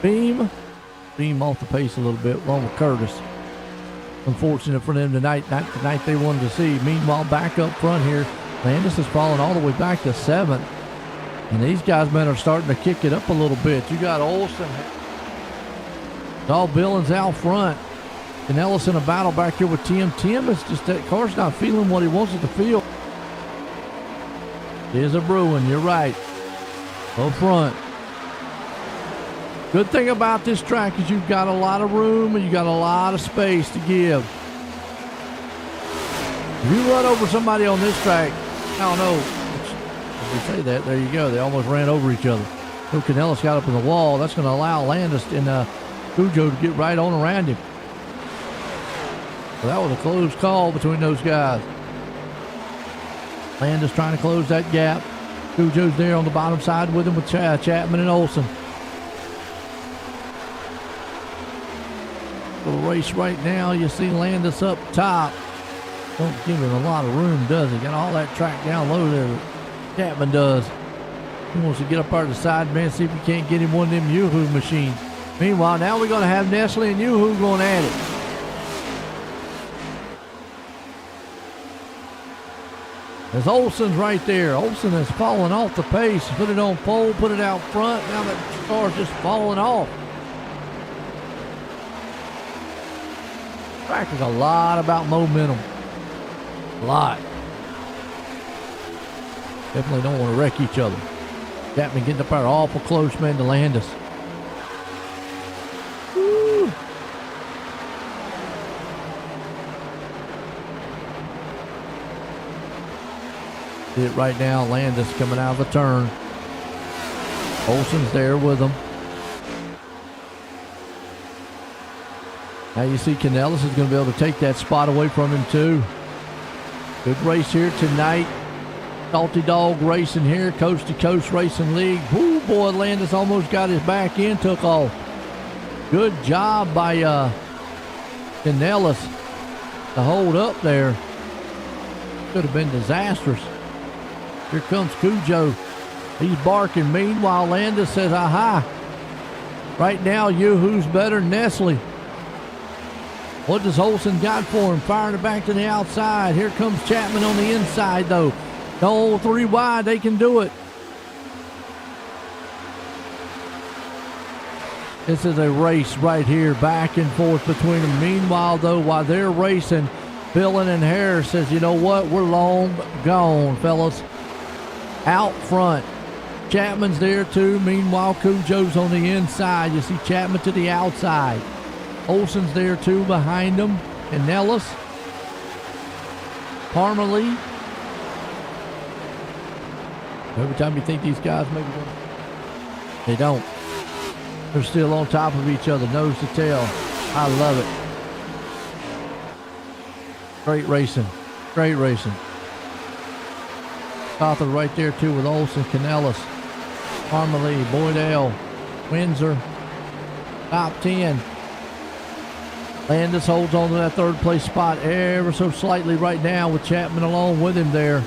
S1: Beam off the pace a little bit along with Curtis. Unfortunate for them tonight, not the night they wanted to see. Meanwhile, back up front here, Landis is falling all the way back to 7th. And these guys, man, are starting to kick it up a little bit. You got Olsen. It's all Billings out front. And Ellis in a battle back here with Tim. Tim is just, that car's not feeling what he wants it to feel. There's a brewing, you're right. Up front. Good thing about this track is you've got a lot of room and you got a lot of space to give. If you run over somebody on this track, I don't know. If we say that, there you go. They almost ran over each other. So Canellis got up in the wall. That's going to allow Landis and Cujo to get right on around him. So that was a close call between those guys. Landis trying to close that gap. Cujo's there on the bottom side with him with Chapman and Olsen. Little race right now. You see Landis up top. Don't give him a lot of room, does he? Got all that track down low there. Chapman does. He wants to get up out of the side, man, see if he can't get him one of them Yoo-Hoo machines. Meanwhile, now we're going to have Nestle and Yoo-Hoo going at it. There's Olson's right there. Olson has fallen off the pace. Put it on pole, put it out front. Now that car's just falling off. Track is a lot about momentum. A lot. Definitely don't want to wreck each other. Chapman getting up there awful close, man, to Landis. Woo. See it right now, Landis coming out of the turn. Olson's there with him. Now you see Canellis is going to be able to take that spot away from him too. Good race here tonight. Salty Dog Racing here, Coast to Coast Racing League. Whoo, boy, Landis almost got his back end, took off. Good job by Canellis to hold up there. Could have been disastrous. Here comes Cujo. He's barking. Meanwhile, Landis says, aha. Right now, Yoo-Hoo's better than Nestle. What does Olson got for him? Firing it back to the outside. Here comes Chapman on the inside, though. No, 3 wide. They can do it. This is a race right here, back and forth between them. Meanwhile, though, while they're racing, Billin and Harris says, you know what? We're long gone, fellas. Out front. Chapman's there, too. Meanwhile, Cujo's on the inside. You see Chapman to the outside. Olson's there too behind him. And Nellis. Parmalee. Every time you think these guys maybe going, they don't. They're still on top of each other, nose to tail. I love it. Great racing. Great racing. Cawthon right there too with Olson, Canellis, Parmalee, Boydell, Windsor. Top 10. Landis holds on to that third place spot ever so slightly right now with Chapman along with him there.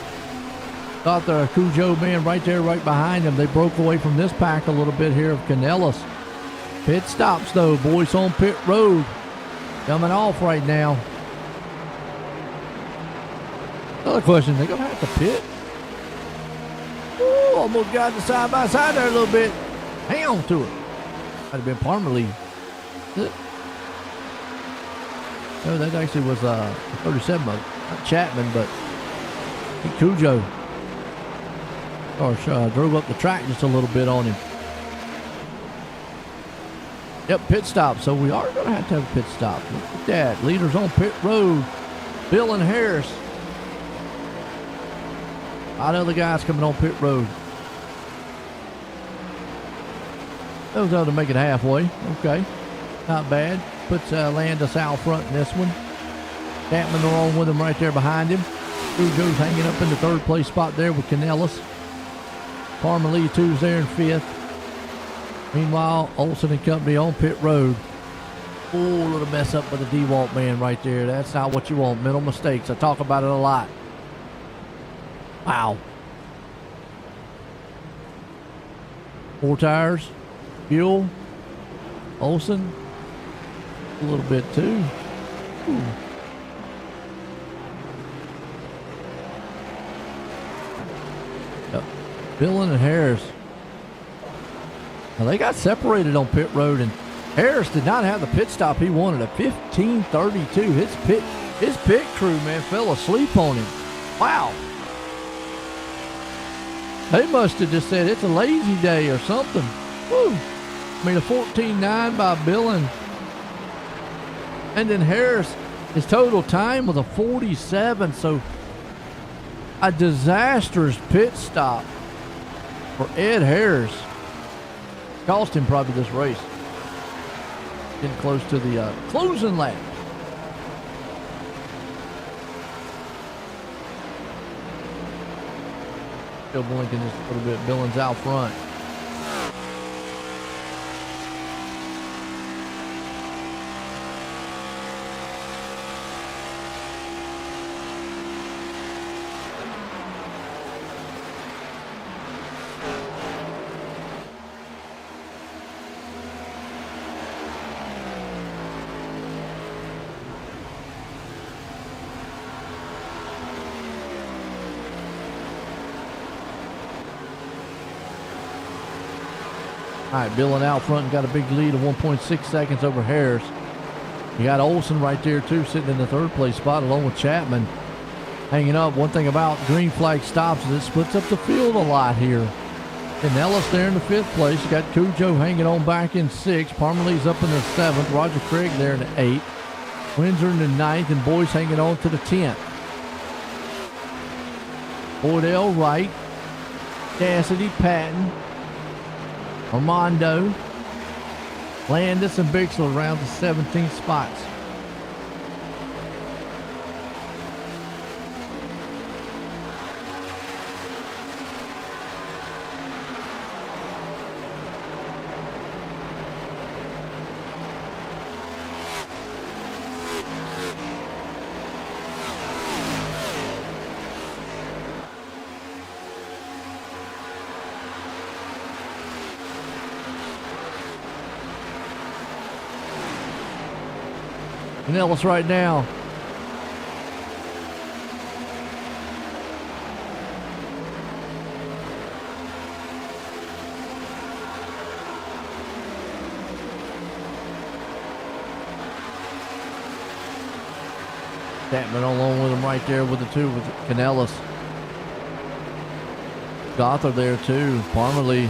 S1: Got the Cujo man right there, right behind him. They broke away from this pack a little bit here of Canellis. Pit stops though, boys on pit road. Coming off right now. Another question, they gonna have to pit? Ooh, almost got the side by side there a little bit. Hang on to it. Might have been Parmalee. No, that actually was 37, not Chapman, but Cujo. Gosh, drove up the track just a little bit on him. Yep, pit stop. So we are going to have a pit stop. Look at that. Leaders on pit road. Bill and Harris. A lot of other guys coming on pit road. Those out to make it halfway. Okay. Not bad. Puts Landis out front in this one. Chapman along with him right there behind him. Cujo's hanging up in the third place spot there with Canellis. Parmalee 2's there in 5th. Meanwhile, Olson and company on pit road. Oh, a little mess up by the DeWalt man right there. That's not what you want. Mental mistakes. I talk about it a lot. Wow. 4 tires. Fuel. Olson. A little bit too. Ooh. Yep. Billin and Harris. Now they got separated on pit road, and Harris did not have the pit stop he wanted. A 15:32. His pit crew, man, fell asleep on him. Wow. They must have just said it's a lazy day or something. Woo. I mean, a 14:9 by Billin. And then Harris, his total time was a 47. So a disastrous pit stop for Ed Harris. Cost him probably this race. Getting close to the closing lap. Still blinking just a little bit. Billin's out front. All right, Billin out front and got a big lead of 1.6 seconds over Harris. You got Olson right there too, sitting in the third place spot along with Chapman. Hanging up. One thing about green flag stops is it splits up the field a lot here. And Ellis there in the 5th place. You got Cujo hanging on back in 6th. Parmalee's up in the 7th. Roger Craig there in the 8th. Windsor in the 9th. And Boyce hanging on to the 10th. Boydell Wright. Cassidy, Patton. Armando. Landis and Bixler around the 17th spots. And Ellis right now. Chapman along with him right there with the 2 with Canellis. Gothard there too. Parmalee.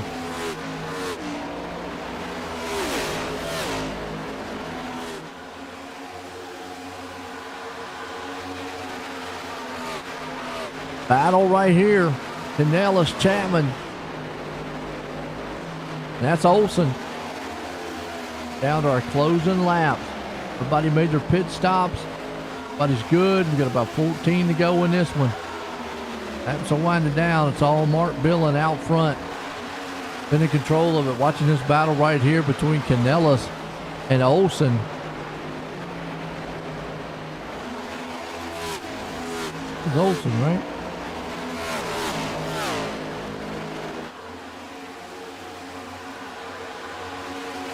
S1: Battle right here. Canellis, Chapman. That's Olson. Down to our closing lap. Everybody made their pit stops. Everybody's good. We've got about 14 to go in this one. Laps are winding down. It's all Mark Billin out front. Been in control of it. Watching this battle right here between Canellis and Olson. It's Olson, right?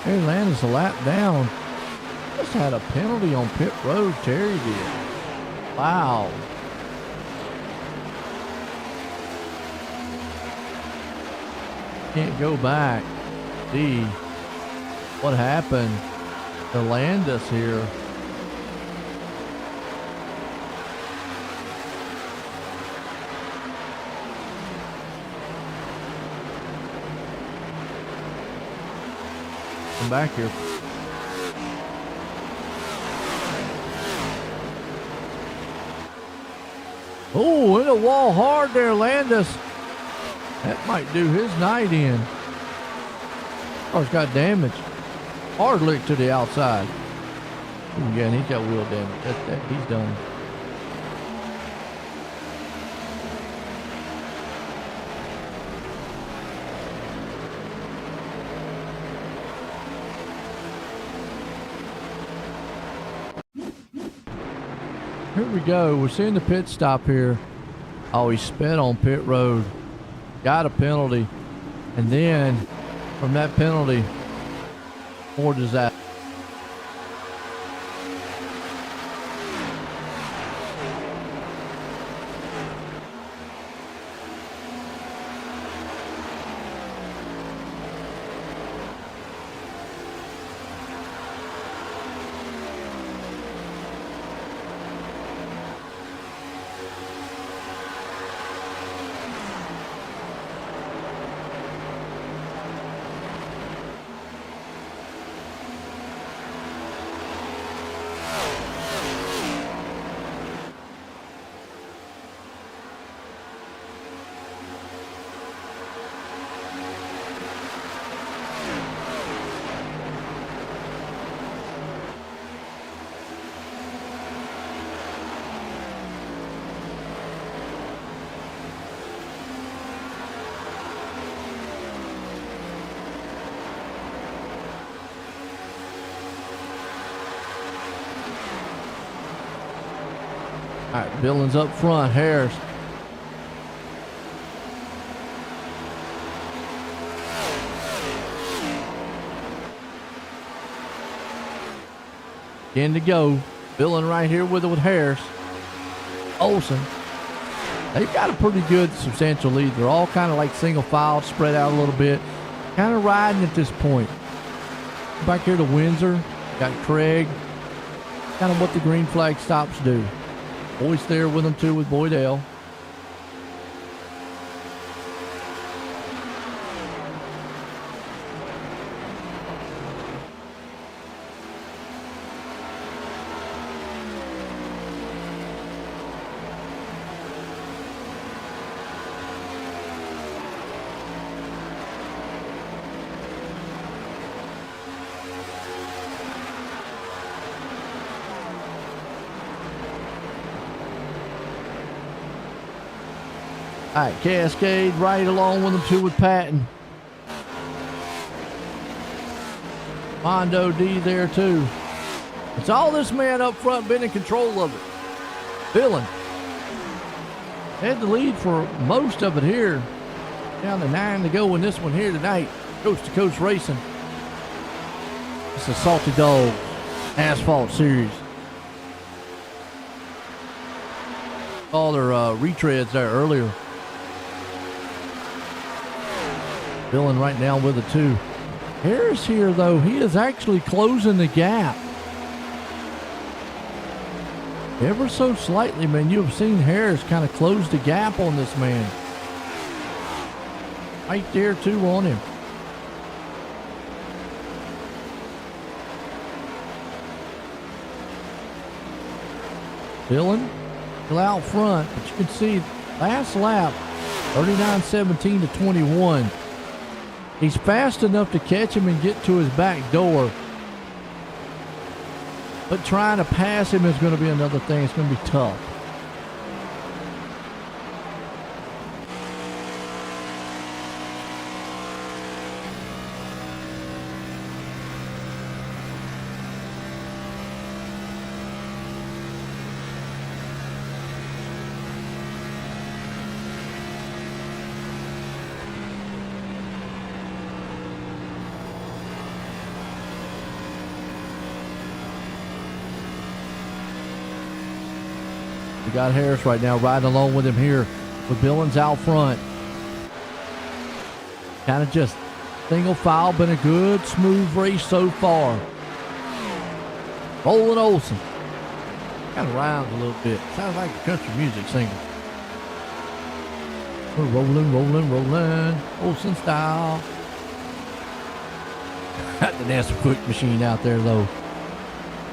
S1: Hey, Landis a lap down. Just had a penalty on pit road, Terry did. Wow. Can't go back. See what happened to Landis here. Come back here. Oh, in the wall hard there, Landis. That might do his night in. Car's got damage. Hard lick to the outside. Ooh, yeah, and he's got wheel damage. He's done. Here we go. We're seeing the pit stop here. Oh, he sped on pit road. Got a penalty. And then from that penalty, more disaster. All right, Billin's up front. Harris. Again to go. Billin right here with Harris. Olson. They've got a pretty good substantial lead. They're all kind of like single file, spread out a little bit. kind of riding at this point. Back here to Windsor, got Craig. Kind of what the green flag stops do. Boyd's there with them too, with Boyd L. All right, Cascade right along with them too with Patton. Mondo D there too. It's all this man up front been in control of it. Dillon had the lead for most of it here. Down to 9 to go in this one here tonight. Coast to Coast Racing. It's a Salty Dog Asphalt Series. All their retreads there earlier. Dillon right now with a 2. Harris here, though, he is actually closing the gap. Ever so slightly, man. You have seen Harris kind of close the gap on this man. Right there, too, on him. Dillon still out front, but you can see last lap, 39-17 to 21. He's fast enough to catch him and get to his back door. But trying to pass him is going to be another thing. It's going to be tough. We got Harris right now riding along with him here with Billings out front. Kind of just single file, been a good smooth race so far. Roland Olsen. Kind of rhymes a little bit. Sounds like a country music singer. We're rolling, rolling, rolling. Olsen style. Got the nasty quick machine out there though.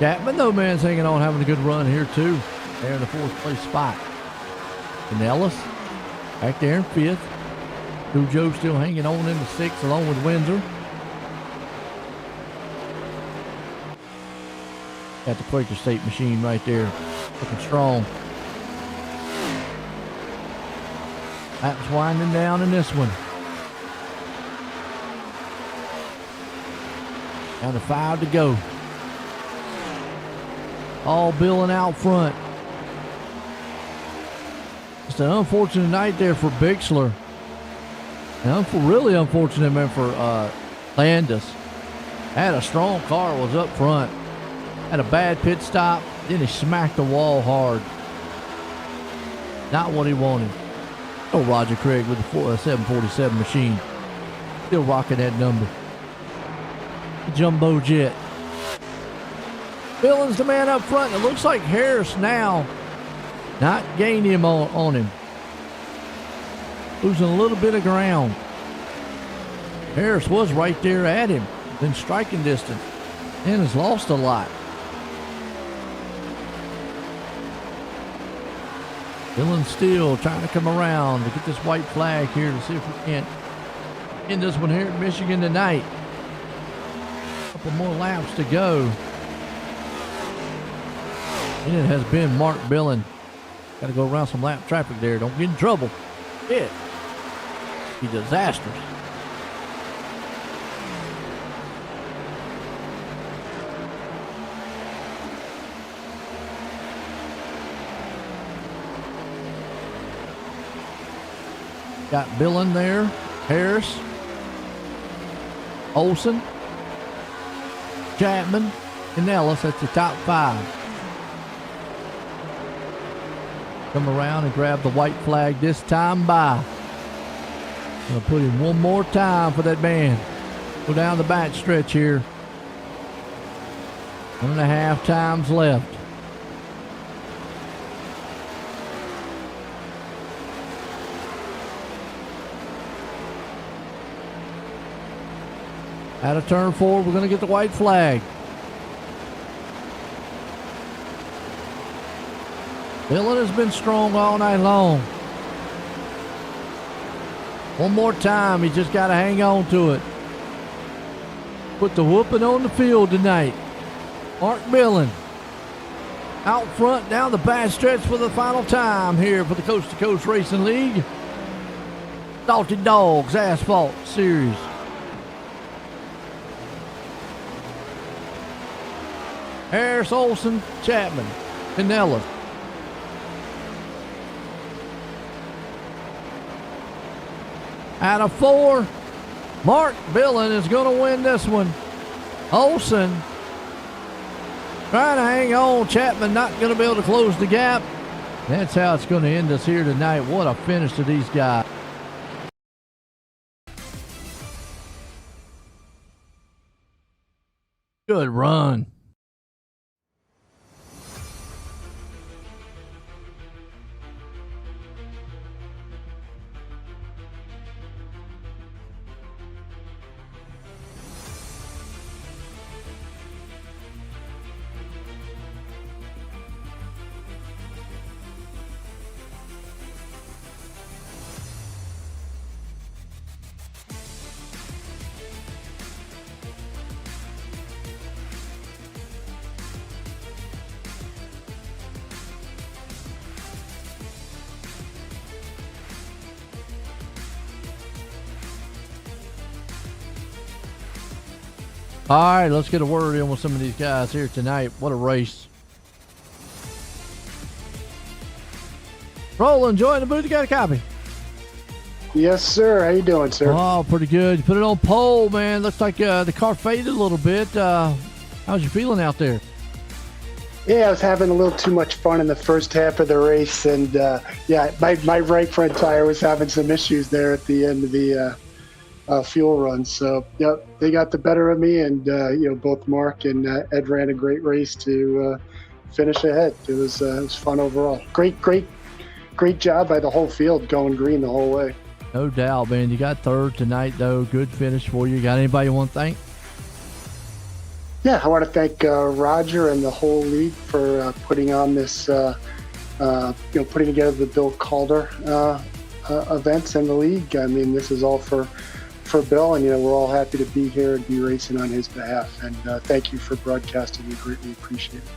S1: Chapman, though, man's hanging on, having a good run here too. There in the 4th place spot. Pinellas back there in 5th. Cujo still hanging on in the 6th along with Windsor. Got the Quaker State machine right there. Looking strong. Laps winding down in this one. Down to 5 to go. All Billin out front. It's an unfortunate night there for Bixler. And really unfortunate, man, for Landis. Had a strong car, was up front. Had a bad pit stop. Then he smacked the wall hard. Not what he wanted. Oh, Roger Craig with the 747 machine. Still rocking that number. Jumbo jet. Billings the man up front. It looks like Harris now not gained him on him. Losing a little bit of ground. Harris was right there at him, then striking distance, and has lost a lot. Billings still trying to come around to get this white flag here to see if we can't end this one here in Michigan tonight. A couple more laps to go. And it has been Mark Billin. Got to go around some lap traffic there. Don't get in trouble. It be disastrous. Got Billin there. Harris. Olsen. Chapman. And Ellis. That's the top 5. Come around and grab the white flag this time by. Gonna put in one more time for that man. Go down the back stretch here. 1.5 times left. Out of turn 4, we're going to get the white flag. Dylan has been strong all night long. One more time, he just got to hang on to it. Put the whooping on the field tonight. Mark Millen out front down the back stretch for the final time here for the Coast to Coast Racing League. Salty Dogs Asphalt Series. Harris, Olson, Chapman, Canella. Out of 4, Mark Billen is going to win this one. Olson trying to hang on. Chapman not going to be able to close the gap. That's how it's going to end us here tonight. What a finish to these guys. Good run. All right, let's get a word in with some of these guys here tonight. What a race. Roland, join the booth. You got a copy?
S6: Yes, sir. How you doing, sir?
S1: Oh, pretty good. You put it on pole, man. Looks like the car faded a little bit. How's you feeling out there?
S6: Yeah, I was having a little too much fun in the first half of the race, and my right front tire was having some issues there at the end of the fuel run. So, yep, they got the better of me, and both Mark and Ed ran a great race to finish ahead. It was fun overall. Great job by the whole field going green the whole way.
S1: No doubt, man. You got third tonight, though. Good finish for you. Got anybody you want to thank?
S6: Yeah, I want to thank Roger and the whole league for putting on this, putting together the Bill Calder events in the league. I mean, this is all for Bill, and we're all happy to be here and be racing on his behalf. And thank you for broadcasting. We greatly appreciate it.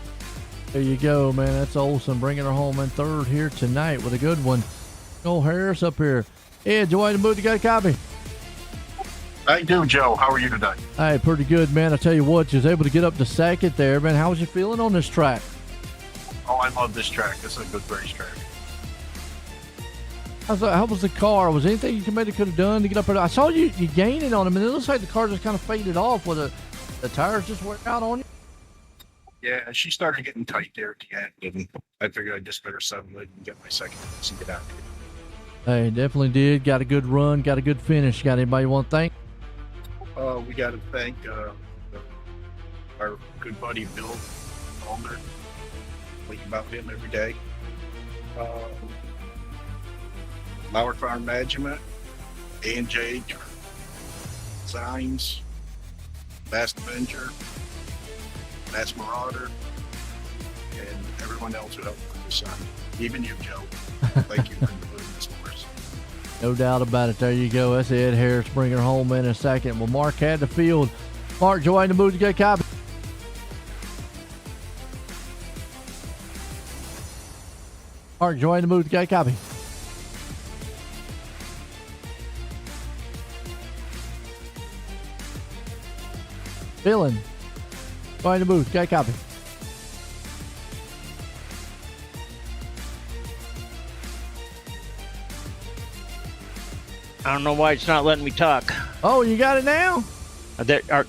S1: There you go, man. That's Olson bringing her home in third here tonight with a good one. Go Harris up here. Ed, you want to move? You got a copy?
S7: I do, Joe. How are you today?
S1: Hey, pretty good, man. I tell you what, you was able to get up to second there, man. How was you feeling on this track?
S7: Oh, I love this track. This is a good racetrack.
S1: How was the car? Was there anything you maybe could have done to get up there? I saw you gaining on him, and it looks like the car just kind of faded off. With the tires just went out on you?
S7: Yeah, she started getting tight there at the end, and I figured I just better settle it and get my second race and get out of here.
S1: Hey, definitely did. Got a good run. Got a good finish. Got anybody you want to thank?
S7: We got to thank our good buddy Bill Calder. Think about him every day. Lauer Farm Management, A&J Signs, Fast Avenger, Mass Marauder, and everyone else who helped put this on. Even you, Joe. Thank you for doing this for us.
S1: No doubt about it. There you go. That's Ed Harris bringing her home in a second. Well, Mark had the field. Mark, join the booth to get a copy. Mark, join the booth to get a copy. Dylan, join the booth, get a copy.
S8: I don't know why it's not letting me talk.
S1: Oh, you got it now?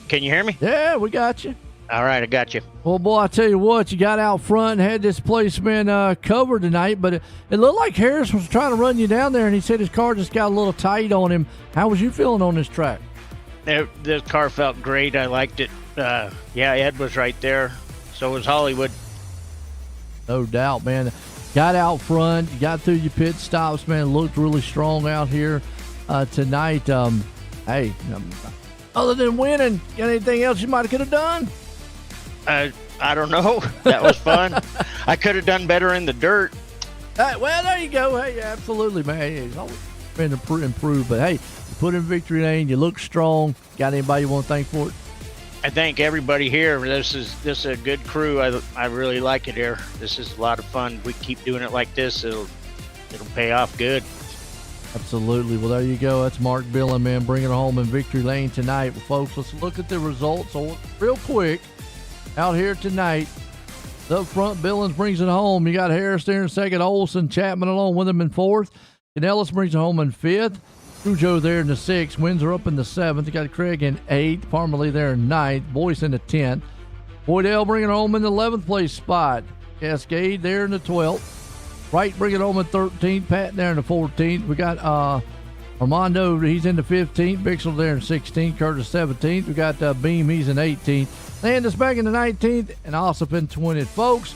S8: Can you hear me?
S1: Yeah, we got you.
S8: All right, I got you.
S1: Well, boy, I tell you what, you got out front and had this place been covered tonight, but it looked like Harris was trying to run you down there, and he said his car just got a little tight on him. How was you feeling on this track?
S8: This car felt great. I liked it. Yeah, Ed was right there. So was Hollywood.
S1: No doubt, man. Got out front, got through your pit stops, man. Looked really strong out here tonight. Hey, other than winning, got anything else you might could have done?
S8: I don't know. That was fun. I could have done better in the dirt.
S1: Well, there you go. Hey, absolutely, man. It's always been improved. But hey, you put in victory lane. You look strong. Got anybody you want to thank for it?
S8: I thank everybody here. This is a good crew. I really like it here. This is a lot of fun. We keep doing it like this, it'll pay off good.
S1: Absolutely. Well, there you go. That's Mark Billen, man, bringing it home in victory lane tonight. Well, folks, let's look at the results real quick. Out here tonight, up front, Billings brings it home. You got Harris there in second, Olson, Chapman along with him in fourth. Canellis brings it home in fifth. Cujo there in the sixth. Windsor up in the seventh. You got Craig in eighth. Parmalee there in ninth. Boyce in the 10th. Boydell bringing it home in the 11th place spot. Cascade there in the 12th. Wright bringing it home in 13th. Patton there in the 14th. We got Armando, he's in the 15th. Bixel there in 16th. Curtis 17th. We got Beam, he's in 18th. Landis back in the 19th. And Ossip in 20th. Folks,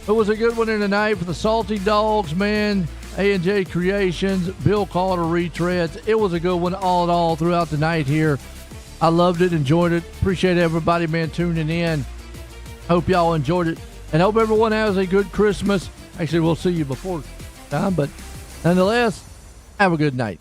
S1: it was a good one in the night for the Salty Dogs, man. A&J Creations, Bill Calder Retreads. It was a good one all in all throughout the night here. I loved it, enjoyed it. Appreciate everybody, man, tuning in. Hope y'all enjoyed it. And hope everyone has a good Christmas. Actually, we'll see you before time, but nonetheless, have a good night.